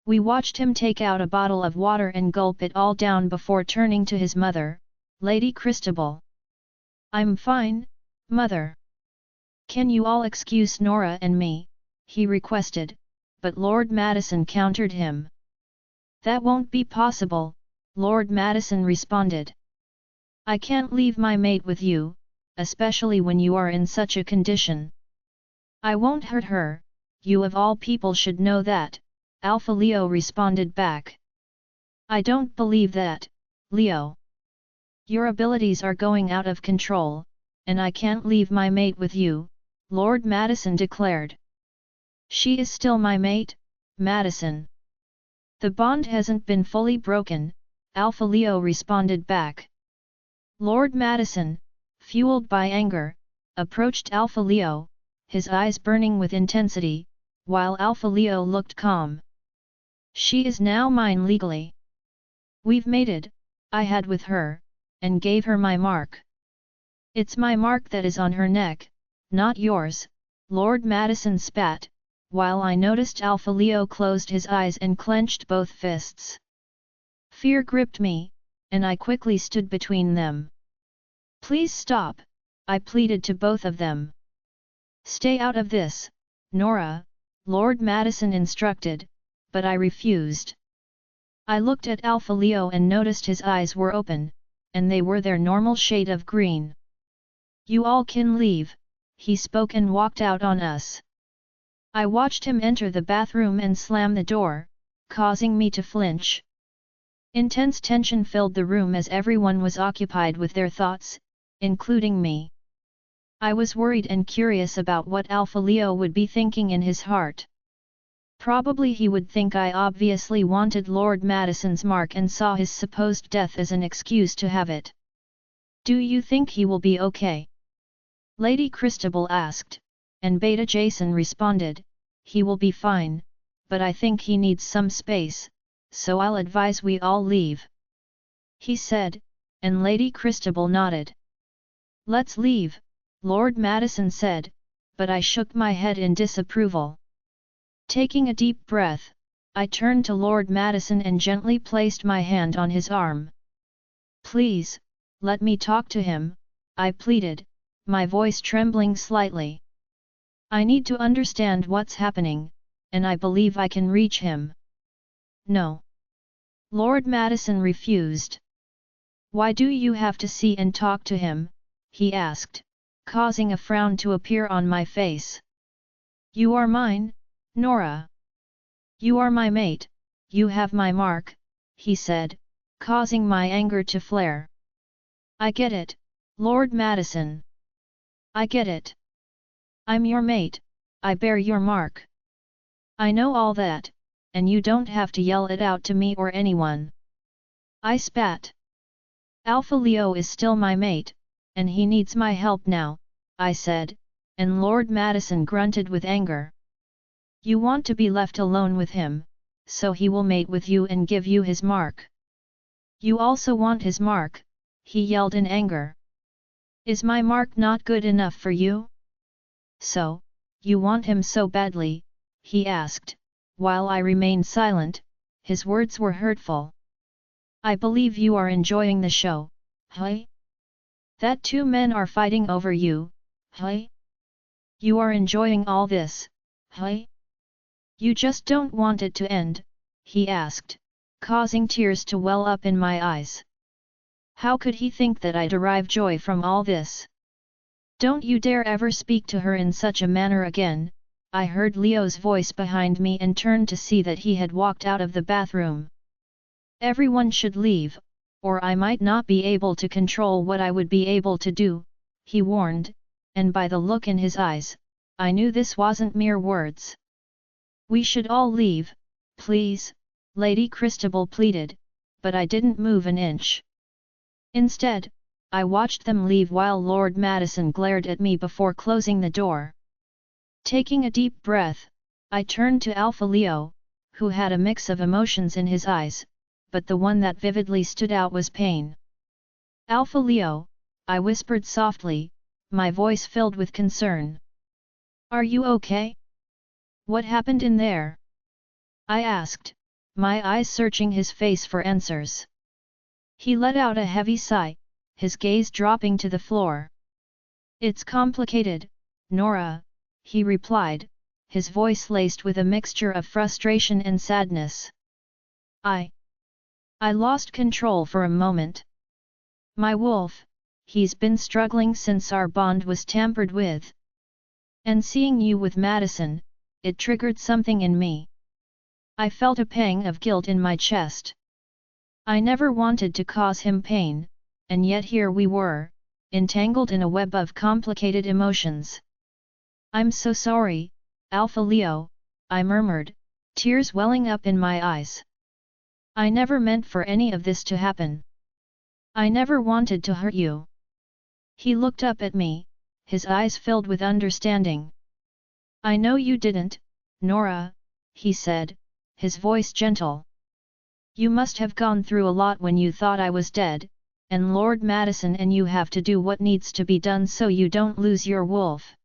Speaker 1: We watched him take out a bottle of water and gulp it all down before turning to his mother, Lady Christabel. "I'm fine, Mother. Can you all excuse Nora and me?" he requested, but Lord Madison countered him. "That won't be possible," Lord Madison responded. "I can't leave my mate with you, especially when you are in such a condition." "I won't hurt her, you of all people should know that," Alpha Leo responded back. "I don't believe that, Leo. Your abilities are going out of control, and I can't leave my mate with you," Lord Madison declared. "She is still my mate, Madison. The bond hasn't been fully broken," Alpha Leo responded back. Lord Madison, fueled by anger, approached Alpha Leo, his eyes burning with intensity, while Alpha Leo looked calm. "She is now mine legally. We've mated, I had with her, and gave her my mark. It's my mark that is on her neck, not yours," Lord Madison spat, while I noticed Alpha Leo closed his eyes and clenched both fists. Fear gripped me, and I quickly stood between them. "Please stop," I pleaded to both of them. "Stay out of this, Nora," Lord Madison instructed, but I refused. I looked at Alpha Leo and noticed his eyes were open, and they were their normal shade of green. "You all can leave," he spoke and walked out on us. I watched him enter the bathroom and slam the door, causing me to flinch. Intense tension filled the room as everyone was occupied with their thoughts, including me. I was worried and curious about what Alpha Leo would be thinking in his heart. Probably he would think I obviously wanted Lord Madison's mark and saw his supposed death as an excuse to have it. "Do you think he will be okay?" Lady Christabel asked, and Beta Jason responded, "He will be fine, but I think he needs some space, so I'll advise we all leave," he said, and Lady Christabel nodded. "Let's leave," Lord Madison said, but I shook my head in disapproval. Taking a deep breath, I turned to Lord Madison and gently placed my hand on his arm. "Please, let me talk to him," I pleaded, my voice trembling slightly. "I need to understand what's happening, and I believe I can reach him." "No." Lord Madison refused. "Why do you have to see and talk to him?" he asked, causing a frown to appear on my face. "You are mine, Nora. You are my mate, you have my mark," he said, causing my anger to flare. "I get it, Lord Madison. I get it. I'm your mate, I bear your mark. I know all that, and you don't have to yell it out to me or anyone." I spat. "Alpha Leo is still my mate, and he needs my help now," I said, and Lord Madison grunted with anger. "You want to be left alone with him, so he will mate with you and give you his mark. You also want his mark, he yelled in anger. Is my mark not good enough for you? So, you want him so badly, he asked, while I remained silent, his words were hurtful. I believe you are enjoying the show, hey? That two men are fighting over you, hey? You are enjoying all this, hey? You just don't want it to end, he asked, causing tears to well up in my eyes. How could he think that I derive joy from all this? Don't you dare ever speak to her in such a manner again, I heard Leo's voice behind me and turned to see that he had walked out of the bathroom. Everyone should leave, or I might not be able to control what I would be able to do, he warned, and by the look in his eyes, I knew this wasn't mere words. We should all leave, please, Lady Christabel pleaded, but I didn't move an inch. Instead, I watched them leave while Lord Madison glared at me before closing the door. Taking a deep breath, I turned to Alpha Leo, who had a mix of emotions in his eyes, but the one that vividly stood out was pain. Alpha Leo, I whispered softly, my voice filled with concern. Are you okay? What happened in there? I asked, my eyes searching his face for answers. He let out a heavy sigh, his gaze dropping to the floor. It's complicated, Nora, he replied, his voice laced with a mixture of frustration and sadness. I lost control for a moment. My wolf, he's been struggling since our bond was tampered with. And seeing you with Madison, it triggered something in me. I felt a pang of guilt in my chest. I never wanted to cause him pain, and yet here we were, entangled in a web of complicated emotions. I'm so sorry, Alpha Leo, I murmured, tears welling up in my eyes. I never meant for any of this to happen. I never wanted to hurt you. He looked up at me, his eyes filled with understanding. I know you didn't, Nora, he said, his voice gentle. You must have gone through a lot when you thought I was dead, and Lord Madison and you have to do what needs to be done so you don't lose your wolf.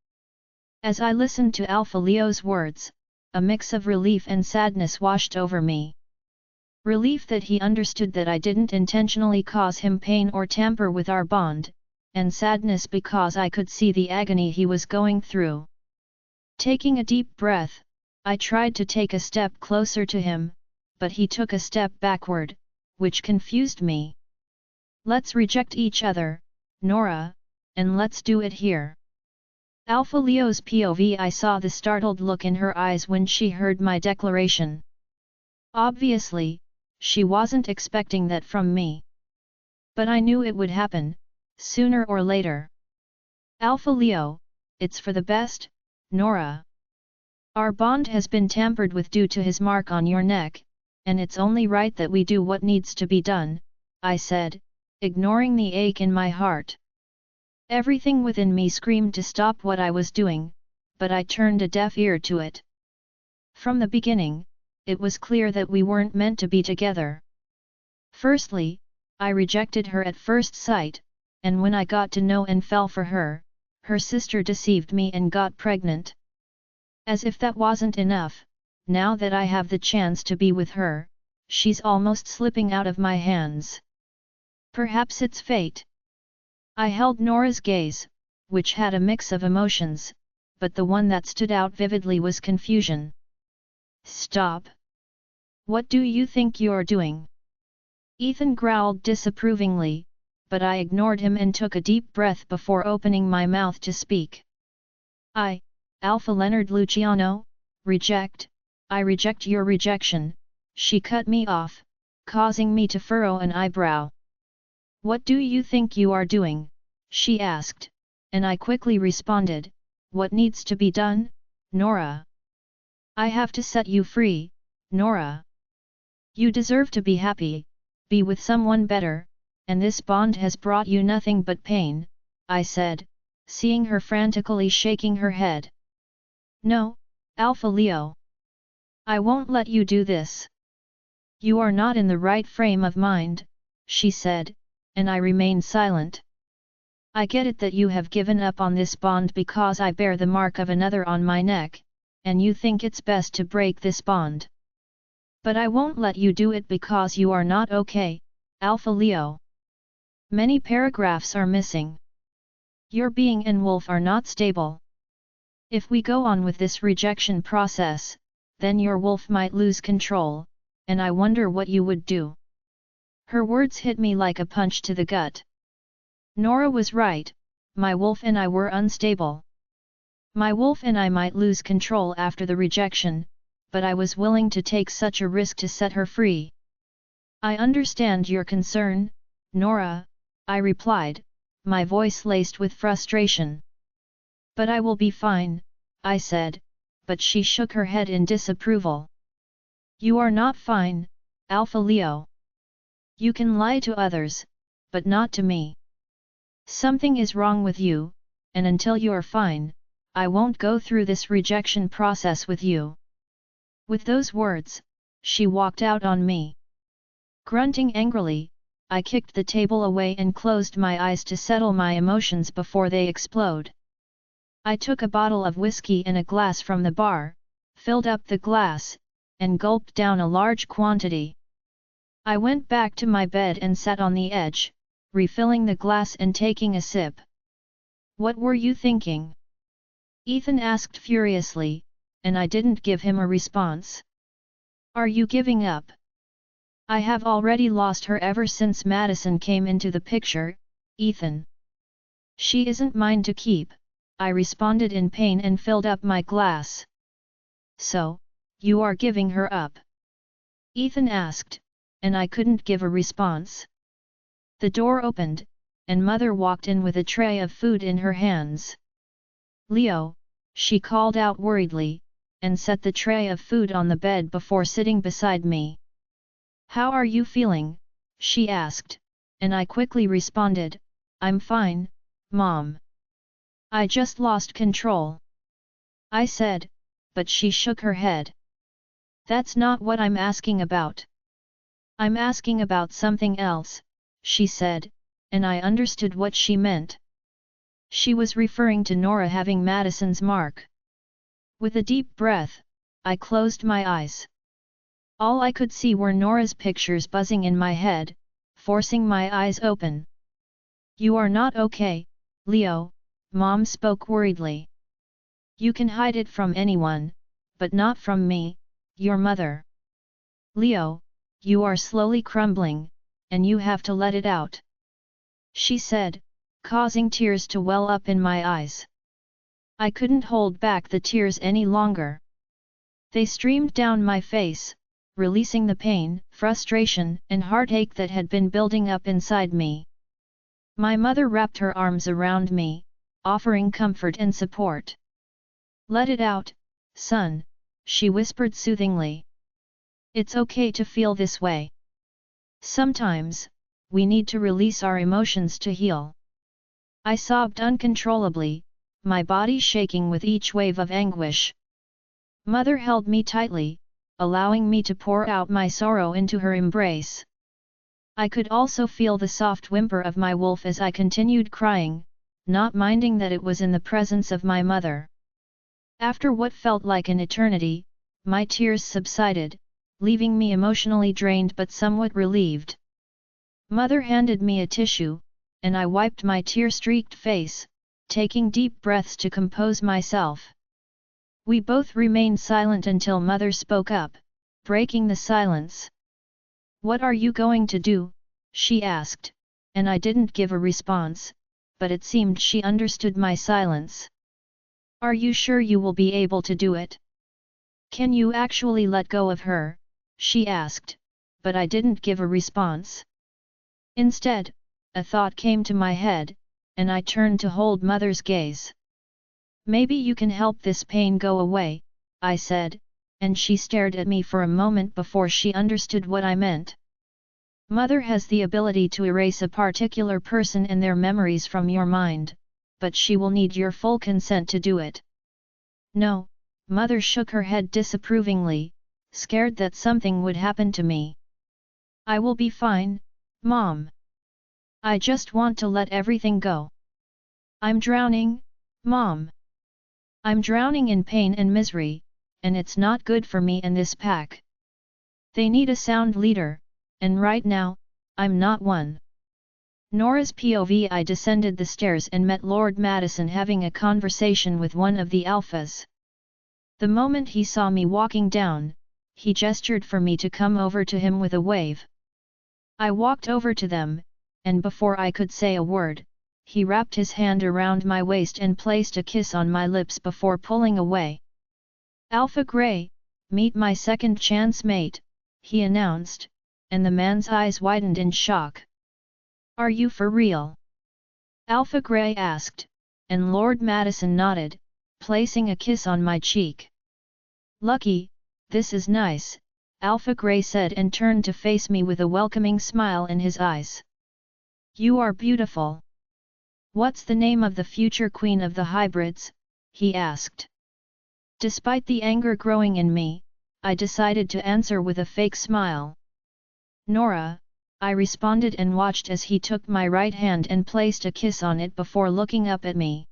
Speaker 1: As I listened to Alpha Leo's words, a mix of relief and sadness washed over me. Relief that he understood that I didn't intentionally cause him pain or tamper with our bond, and sadness because I could see the agony he was going through. Taking a deep breath, I tried to take a step closer to him, but he took a step backward, which confused me. Let's reject each other, Nora, and let's do it here. Alpha Leo's POV. I saw the startled look in her eyes when she heard my declaration. Obviously, she wasn't expecting that from me. But I knew it would happen, sooner or later. Alpha Leo, it's for the best, Nora. Our bond has been tampered with due to his mark on your neck, and it's only right that we do what needs to be done, I said, ignoring the ache in my heart. Everything within me screamed to stop what I was doing, but I turned a deaf ear to it. From the beginning, it was clear that we weren't meant to be together. Firstly, I rejected her at first sight, and when I got to know and fell for her, her sister deceived me and got pregnant. As if that wasn't enough, now that I have the chance to be with her, she's almost slipping out of my hands. Perhaps it's fate. I held Nora's gaze, which had a mix of emotions, but the one that stood out vividly was confusion. Stop! What do you think you're doing? Ethan growled disapprovingly, but I ignored him and took a deep breath before opening my mouth to speak. Alpha Leonard Luciano, I reject your rejection, she cut me off, causing me to furrow an eyebrow. What do you think you are doing? She asked, and I quickly responded, what needs to be done, Nora? I have to set you free, Nora. You deserve to be happy, be with someone better, and this bond has brought you nothing but pain, I said, seeing her frantically shaking her head. No, Alpha Leo. I won't let you do this. You are not in the right frame of mind, she said, and I remained silent. I get it that you have given up on this bond because I bear the mark of another on my neck, and you think it's best to break this bond. But I won't let you do it because you are not okay, Alpha Leo. Many paragraphs are missing. Your being and Wolf are not stable. If we go on with this rejection process, then your Wolf might lose control, and I wonder what you would do. Her words hit me like a punch to the gut. Nora was right, my Wolf and I were unstable. My Wolf and I might lose control after the rejection, but I was willing to take such a risk to set her free. I understand your concern, Nora, I replied, my voice laced with frustration. But I will be fine, I said, but she shook her head in disapproval. You are not fine, Alpha Leo. You can lie to others, but not to me. Something is wrong with you, and until you're fine, I won't go through this rejection process with you. With those words, she walked out on me. Grunting angrily, I kicked the table away and closed my eyes to settle my emotions before they explode. I took a bottle of whiskey and a glass from the bar, filled up the glass, and gulped down a large quantity. I went back to my bed and sat on the edge, refilling the glass and taking a sip. What were you thinking? Ethan asked furiously, and I didn't give him a response. Are you giving up? I have already lost her ever since Madison came into the picture, Ethan. She isn't mine to keep, I responded in pain and filled up my glass. So, you are giving her up? Ethan asked, and I couldn't give a response. The door opened, and Mother walked in with a tray of food in her hands. Leo, she called out worriedly, and set the tray of food on the bed before sitting beside me. How are you feeling? She asked, and I quickly responded, I'm fine, Mom. I just lost control. I said, but she shook her head. That's not what I'm asking about. I'm asking about something else, she said, and I understood what she meant. She was referring to Nora having Madison's mark. With a deep breath, I closed my eyes. All I could see were Nora's pictures buzzing in my head, forcing my eyes open. You are not okay, Leo, Mom spoke worriedly. You can hide it from anyone, but not from me, your mother. Leo, you are slowly crumbling, and you have to let it out. She said, causing tears to well up in my eyes. I couldn't hold back the tears any longer. They streamed down my face, releasing the pain, frustration, and heartache that had been building up inside me. My mother wrapped her arms around me, offering comfort and support. Let it out, son, she whispered soothingly. It's okay to feel this way. Sometimes, we need to release our emotions to heal. I sobbed uncontrollably, my body shaking with each wave of anguish. Mother held me tightly, allowing me to pour out my sorrow into her embrace. I could also feel the soft whimper of my wolf as I continued crying, not minding that it was in the presence of my mother. After what felt like an eternity, my tears subsided, leaving me emotionally drained but somewhat relieved. Mother handed me a tissue, and I wiped my tear-streaked face, taking deep breaths to compose myself. We both remained silent until Mother spoke up, breaking the silence. What are you going to do? She asked, and I didn't give a response, but it seemed she understood my silence. Are you sure you will be able to do it? Can you actually let go of her? She asked, but I didn't give a response. Instead, a thought came to my head, and I turned to hold Mother's gaze. Maybe you can help this pain go away, I said, and she stared at me for a moment before she understood what I meant. Mother has the ability to erase a particular person and their memories from your mind, but she will need your full consent to do it. No, Mother shook her head disapprovingly, scared that something would happen to me. I will be fine, Mom! I just want to let everything go. I'm drowning, Mom! I'm drowning in pain and misery, and it's not good for me and this pack. They need a sound leader, and right now, I'm not one. Nora's POV: I descended the stairs and met Lord Madison having a conversation with one of the alphas. The moment he saw me walking down, he gestured for me to come over to him with a wave. I walked over to them, and before I could say a word, he wrapped his hand around my waist and placed a kiss on my lips before pulling away. Alpha Grey, meet my second chance mate, he announced, and the man's eyes widened in shock. Are you for real? Alpha Grey asked, and Lord Madison nodded, placing a kiss on my cheek. Lucky, this is nice, Alpha Grey said and turned to face me with a welcoming smile in his eyes. You are beautiful. What's the name of the future queen of the hybrids? He asked. Despite the anger growing in me, I decided to answer with a fake smile. Nora, I responded and watched as he took my right hand and placed a kiss on it before looking up at me.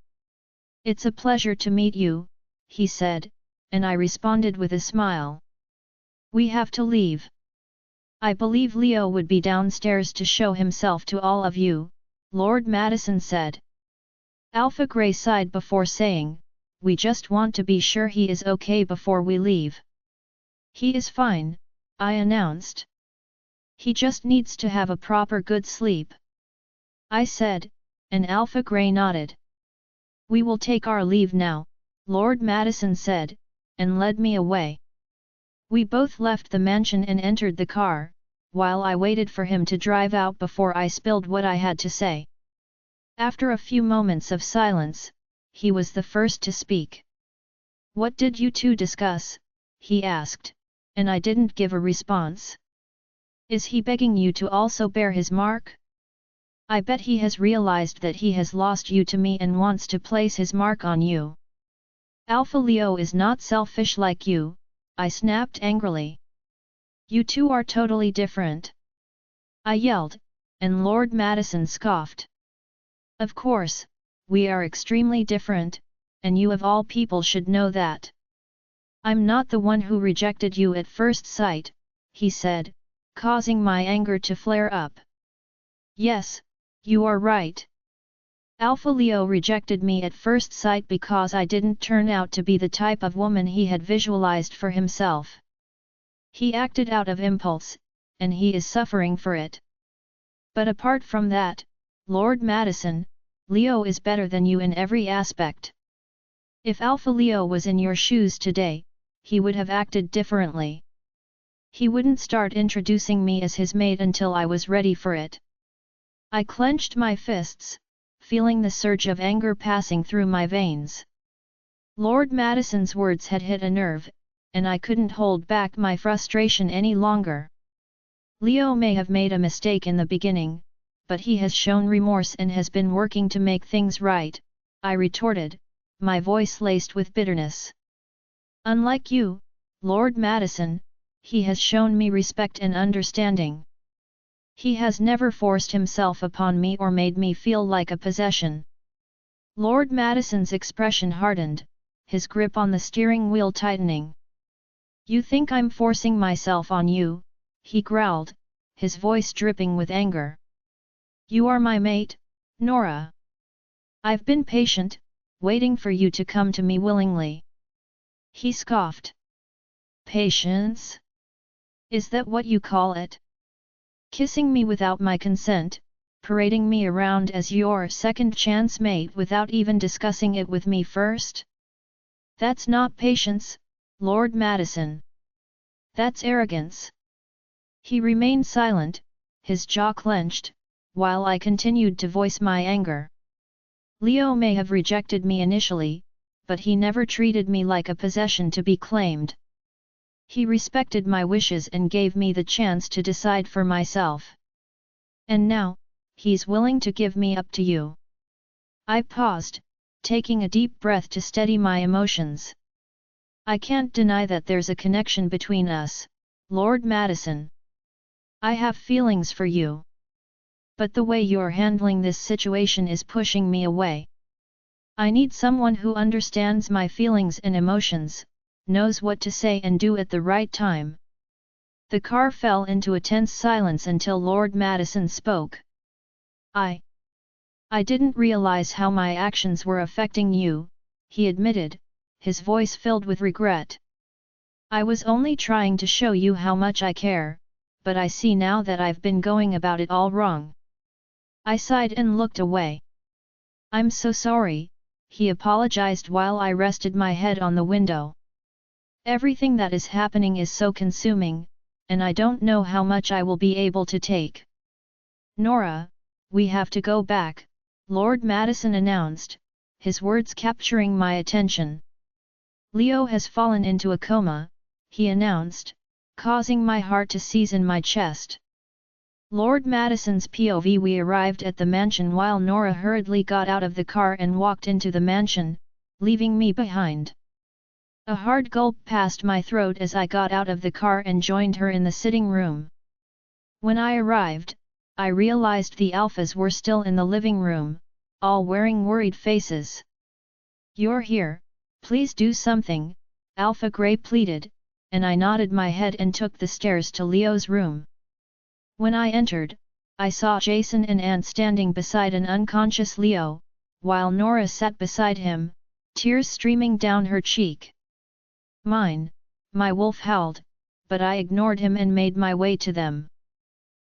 Speaker 1: It's a pleasure to meet you, he said, and I responded with a smile. We have to leave. I believe Leo would be downstairs to show himself to all of you, Lord Madison said. Alpha Grey sighed before saying, we just want to be sure he is okay before we leave. He is fine, I announced. He just needs to have a proper good sleep. I said, and Alpha Grey nodded. We will take our leave now, Lord Madison said, and led me away. We both left the mansion and entered the car, while I waited for him to drive out before I spilled what I had to say. After a few moments of silence, he was the first to speak. What did you two discuss? He asked, and I didn't give a response. Is he begging you to also bear his mark? I bet he has realized that he has lost you to me and wants to place his mark on you. Alpha Leo is not selfish like you, I snapped angrily. You two are totally different. I yelled, and Lord Madison scoffed. Of course, we are extremely different, and you of all people should know that. I'm not the one who rejected you at first sight, he said, causing my anger to flare up. Yes, you are right. Alpha Leo rejected me at first sight because I didn't turn out to be the type of woman he had visualized for himself. He acted out of impulse, and he is suffering for it. But apart from that, Lord Madison, Leo is better than you in every aspect. If Alpha Leo was in your shoes today, he would have acted differently. He wouldn't start introducing me as his mate until I was ready for it. I clenched my fists, feeling the surge of anger passing through my veins. Lord Madison's words had hit a nerve, and I couldn't hold back my frustration any longer. Leo may have made a mistake in the beginning, but he has shown remorse and has been working to make things right, I retorted, my voice laced with bitterness. Unlike you, Lord Madison, he has shown me respect and understanding. He has never forced himself upon me or made me feel like a possession. Lord Madison's expression hardened, his grip on the steering wheel tightening. You think I'm forcing myself on you, he growled, his voice dripping with anger. You are my mate, Nora. I've been patient, waiting for you to come to me willingly. He scoffed. Patience? Is that what you call it? Kissing me without my consent, parading me around as your second chance mate without even discussing it with me first? That's not patience, Lord Madison. That's arrogance. He remained silent, his jaw clenched, while I continued to voice my anger. Leo may have rejected me initially, but he never treated me like a possession to be claimed. He respected my wishes and gave me the chance to decide for myself. And now, he's willing to give me up to you. I paused, taking a deep breath to steady my emotions. I can't deny that there's a connection between us, Lord Madison. I have feelings for you. But the way you're handling this situation is pushing me away. I need someone who understands my feelings and emotions, knows what to say and do at the right time." The car fell into a tense silence until Lord Madison spoke. I didn't realize how my actions were affecting you," he admitted, his voice filled with regret. "I was only trying to show you how much I care, but I see now that I've been going about it all wrong." I sighed and looked away. "I'm so sorry," he apologized while I rested my head on the window. "Everything that is happening is so consuming, and I don't know how much I will be able to take." "Nora, we have to go back," Lord Madison announced, his words capturing my attention. "Leo has fallen into a coma," he announced, causing my heart to seize in my chest. Lord Madison's POV. We arrived at the mansion while Nora hurriedly got out of the car and walked into the mansion, leaving me behind. A hard gulp passed my throat as I got out of the car and joined her in the sitting room. When I arrived, I realized the alphas were still in the living room, all wearing worried faces. "You're here, please do something," Alpha Grey pleaded, and I nodded my head and took the stairs to Leo's room. When I entered, I saw Jason and Ant standing beside an unconscious Leo, while Nora sat beside him, tears streaming down her cheek. "Mine," my wolf howled, but I ignored him and made my way to them.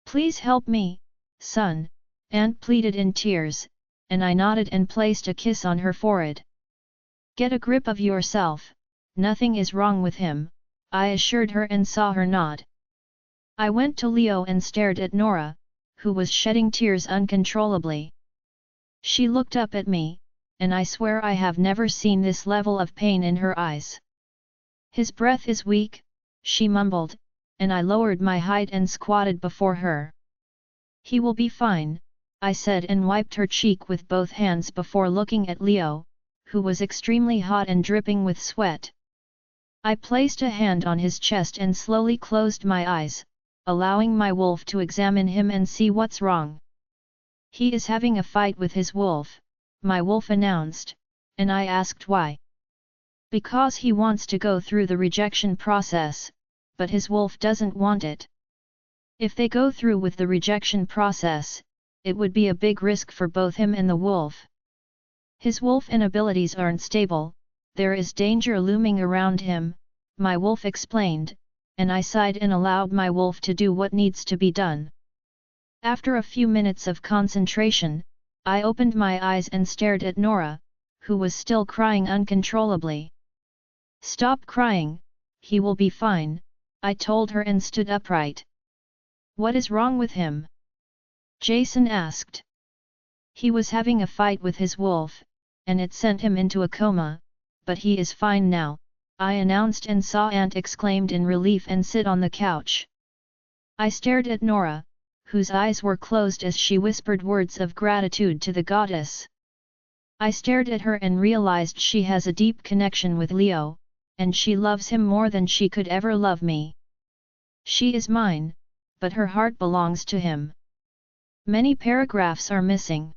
Speaker 1: "Please help me, son," Ant pleaded in tears, and I nodded and placed a kiss on her forehead. "Get a grip of yourself, nothing is wrong with him," I assured her and saw her nod. I went to Leo and stared at Nora, who was shedding tears uncontrollably. She looked up at me, and I swear I have never seen this level of pain in her eyes. "His breath is weak," she mumbled, and I lowered my height and squatted before her. "He will be fine," I said and wiped her cheek with both hands before looking at Leo, who was extremely hot and dripping with sweat. I placed a hand on his chest and slowly closed my eyes, allowing my wolf to examine him and see what's wrong. "He is having a fight with his wolf," my wolf announced, and I asked why. "Because he wants to go through the rejection process, but his wolf doesn't want it. If they go through with the rejection process, it would be a big risk for both him and the wolf. His wolf and abilities aren't stable, there is danger looming around him," my wolf explained, and I sighed and allowed my wolf to do what needs to be done. After a few minutes of concentration, I opened my eyes and stared at Nora, who was still crying uncontrollably. "Stop crying, he will be fine," I told her and stood upright. "What is wrong with him?" Jason asked. "He was having a fight with his wolf, and it sent him into a coma, but he is fine now," I announced and saw Ant exclaimed in relief and sit on the couch. I stared at Nora, whose eyes were closed as she whispered words of gratitude to the goddess. I stared at her and realized she has a deep connection with Leo, and she loves him more than she could ever love me. She is mine, but her heart belongs to him. Many paragraphs are missing.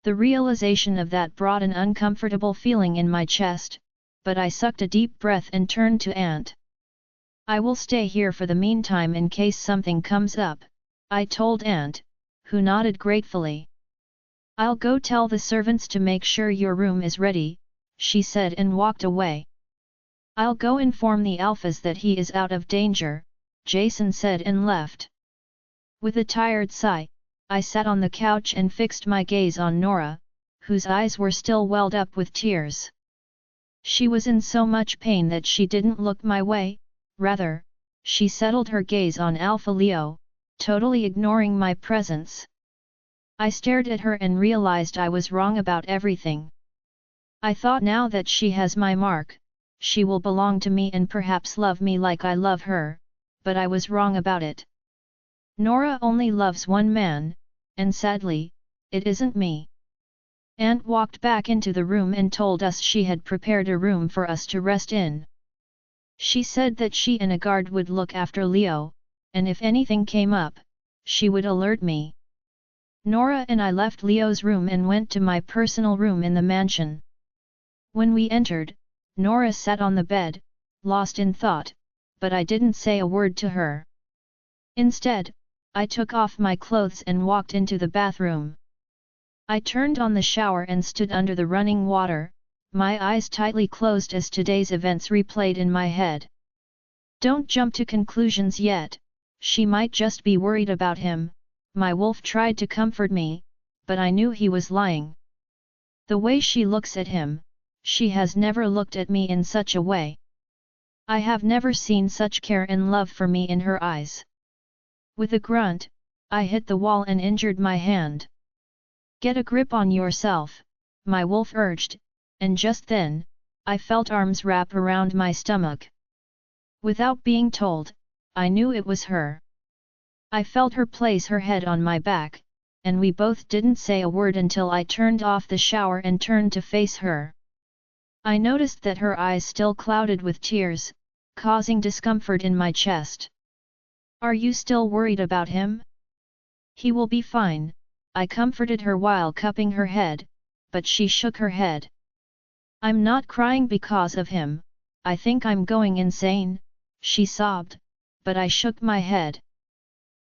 Speaker 1: The realization of that brought an uncomfortable feeling in my chest, but I sucked a deep breath and turned to Ant. "I will stay here for the meantime in case something comes up," I told Ant, who nodded gratefully. "I'll go tell the servants to make sure your room is ready," she said and walked away. "I'll go inform the alphas that he is out of danger," Jason said and left. With a tired sigh, I sat on the couch and fixed my gaze on Nora, whose eyes were still welled up with tears. She was in so much pain that she didn't look my way, rather, she settled her gaze on Alpha Leo, totally ignoring my presence. I stared at her and realized I was wrong about everything. I thought now that she has my mark, she will belong to me and perhaps love me like I love her, but I was wrong about it. Nora only loves one man, and sadly, it isn't me. Ant walked back into the room and told us she had prepared a room for us to rest in. She said that she and a guard would look after Leo, and if anything came up, she would alert me. Nora and I left Leo's room and went to my personal room in the mansion. When we entered, Nora sat on the bed, lost in thought, but I didn't say a word to her. Instead, I took off my clothes and walked into the bathroom. I turned on the shower and stood under the running water, my eyes tightly closed as today's events replayed in my head. Don't jump to conclusions yet, she might just be worried about him, my wolf tried to comfort me, but I knew he was lying. The way she looks at him, she has never looked at me in such a way. I have never seen such care and love for me in her eyes. With a grunt, I hit the wall and injured my hand. Get a grip on yourself, my wolf urged, and just then, I felt arms wrap around my stomach. Without being told, I knew it was her. I felt her place her head on my back, and we both didn't say a word until I turned off the shower and turned to face her. I noticed that her eyes still clouded with tears, causing discomfort in my chest. Are you still worried about him? He will be fine, I comforted her while cupping her head, but she shook her head. I'm not crying because of him, I think I'm going insane, she sobbed, but I shook my head.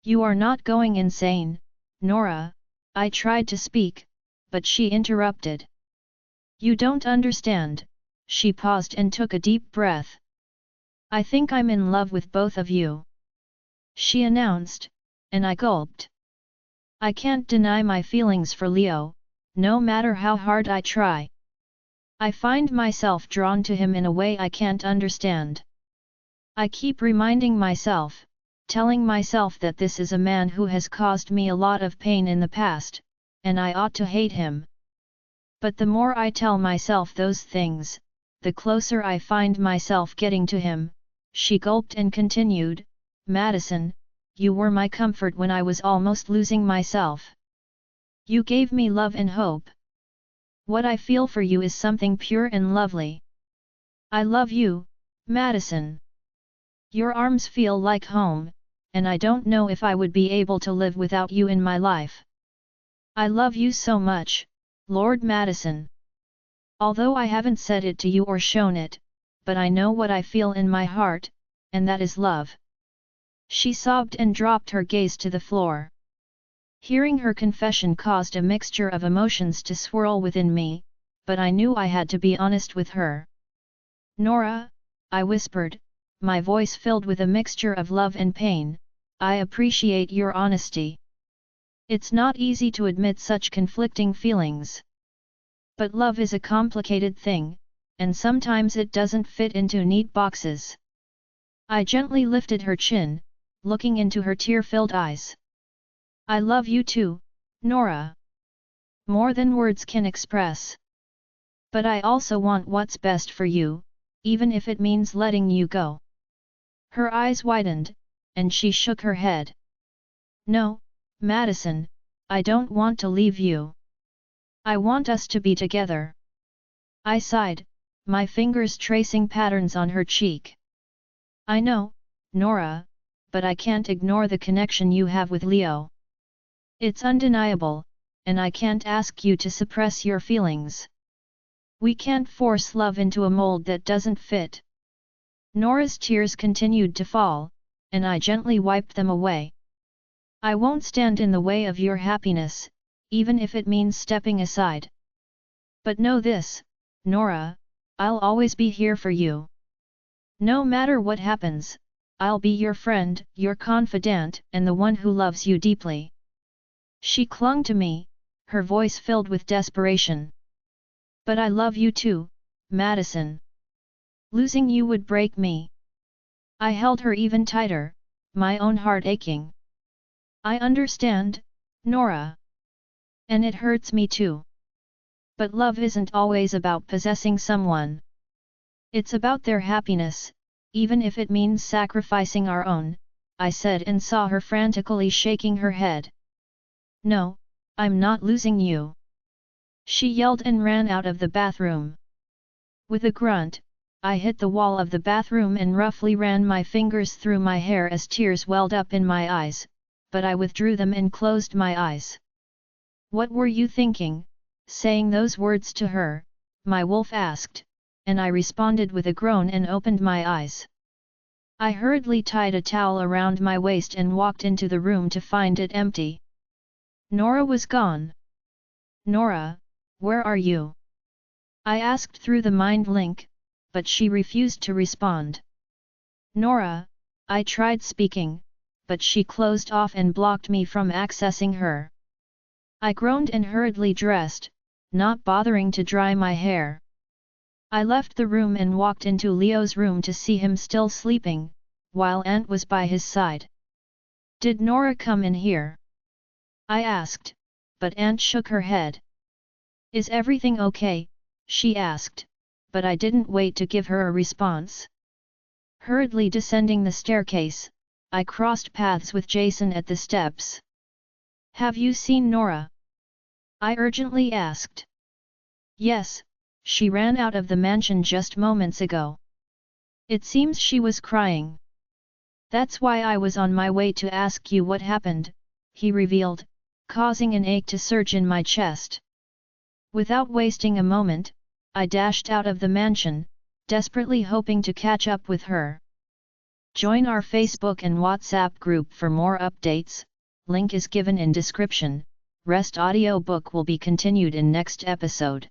Speaker 1: You are not going insane, Nora, I tried to speak, but she interrupted. You don't understand, she paused and took a deep breath. I think I'm in love with both of you, she announced, and I gulped. I can't deny my feelings for Leo, no matter how hard I try. I find myself drawn to him in a way I can't understand. I keep reminding myself, telling myself that this is a man who has caused me a lot of pain in the past, and I ought to hate him. But the more I tell myself those things, the closer I find myself getting to him, she gulped and continued, Madison, you were my comfort when I was almost losing myself. You gave me love and hope. What I feel for you is something pure and lovely. I love you, Madison. Your arms feel like home, and I don't know if I would be able to live without you in my life. I love you so much, Lord Madison. Although I haven't said it to you or shown it, but I know what I feel in my heart, and that is love. She sobbed and dropped her gaze to the floor. Hearing her confession caused a mixture of emotions to swirl within me, but I knew I had to be honest with her. Nora, I whispered, my voice filled with a mixture of love and pain, I appreciate your honesty. It's not easy to admit such conflicting feelings. But love is a complicated thing, and sometimes it doesn't fit into neat boxes. I gently lifted her chin, looking into her tear-filled eyes. I love you too, Nora. More than words can express. But I also want what's best for you, even if it means letting you go. Her eyes widened, and she shook her head. No, Madison, I don't want to leave you. I want us to be together. I sighed, my fingers tracing patterns on her cheek. I know, Nora, but I can't ignore the connection you have with Leo. It's undeniable, and I can't ask you to suppress your feelings. We can't force love into a mold that doesn't fit. Nora's tears continued to fall, and I gently wiped them away. I won't stand in the way of your happiness, even if it means stepping aside. But know this, Nora, I'll always be here for you. No matter what happens, I'll be your friend, your confidant, and the one who loves you deeply. She clung to me, her voice filled with desperation. But I love you too, Madison. Losing you would break me. I held her even tighter, my own heart aching. I understand, Nora. And it hurts me too. But love isn't always about possessing someone. It's about their happiness, even if it means sacrificing our own, I said and saw her frantically shaking her head. No, I'm not losing you. She yelled and ran out of the bathroom. With a grunt, I hit the wall of the bathroom and roughly ran my fingers through my hair as tears welled up in my eyes, but I withdrew them and closed my eyes. What were you thinking, saying those words to her? My wolf asked, and I responded with a groan and opened my eyes. I hurriedly tied a towel around my waist and walked into the room to find it empty. Nora was gone. Nora, where are you? I asked through the mind link, but she refused to respond. Nora, I tried speaking, but she closed off and blocked me from accessing her. I groaned and hurriedly dressed, not bothering to dry my hair. I left the room and walked into Leo's room to see him still sleeping, while Aunt was by his side. Did Nora come in here? I asked, but Aunt shook her head. Is everything okay? She asked, but I didn't wait to give her a response. Hurriedly descending the staircase, I crossed paths with Jason at the steps. Have you seen Nora? I urgently asked. Yes, she ran out of the mansion just moments ago. It seems she was crying. That's why I was on my way to ask you what happened, he revealed, causing an ache to surge in my chest. Without wasting a moment, I dashed out of the mansion, desperately hoping to catch up with her. Join our Facebook and WhatsApp group for more updates, link is given in description. Rest audiobook will be continued in next episode.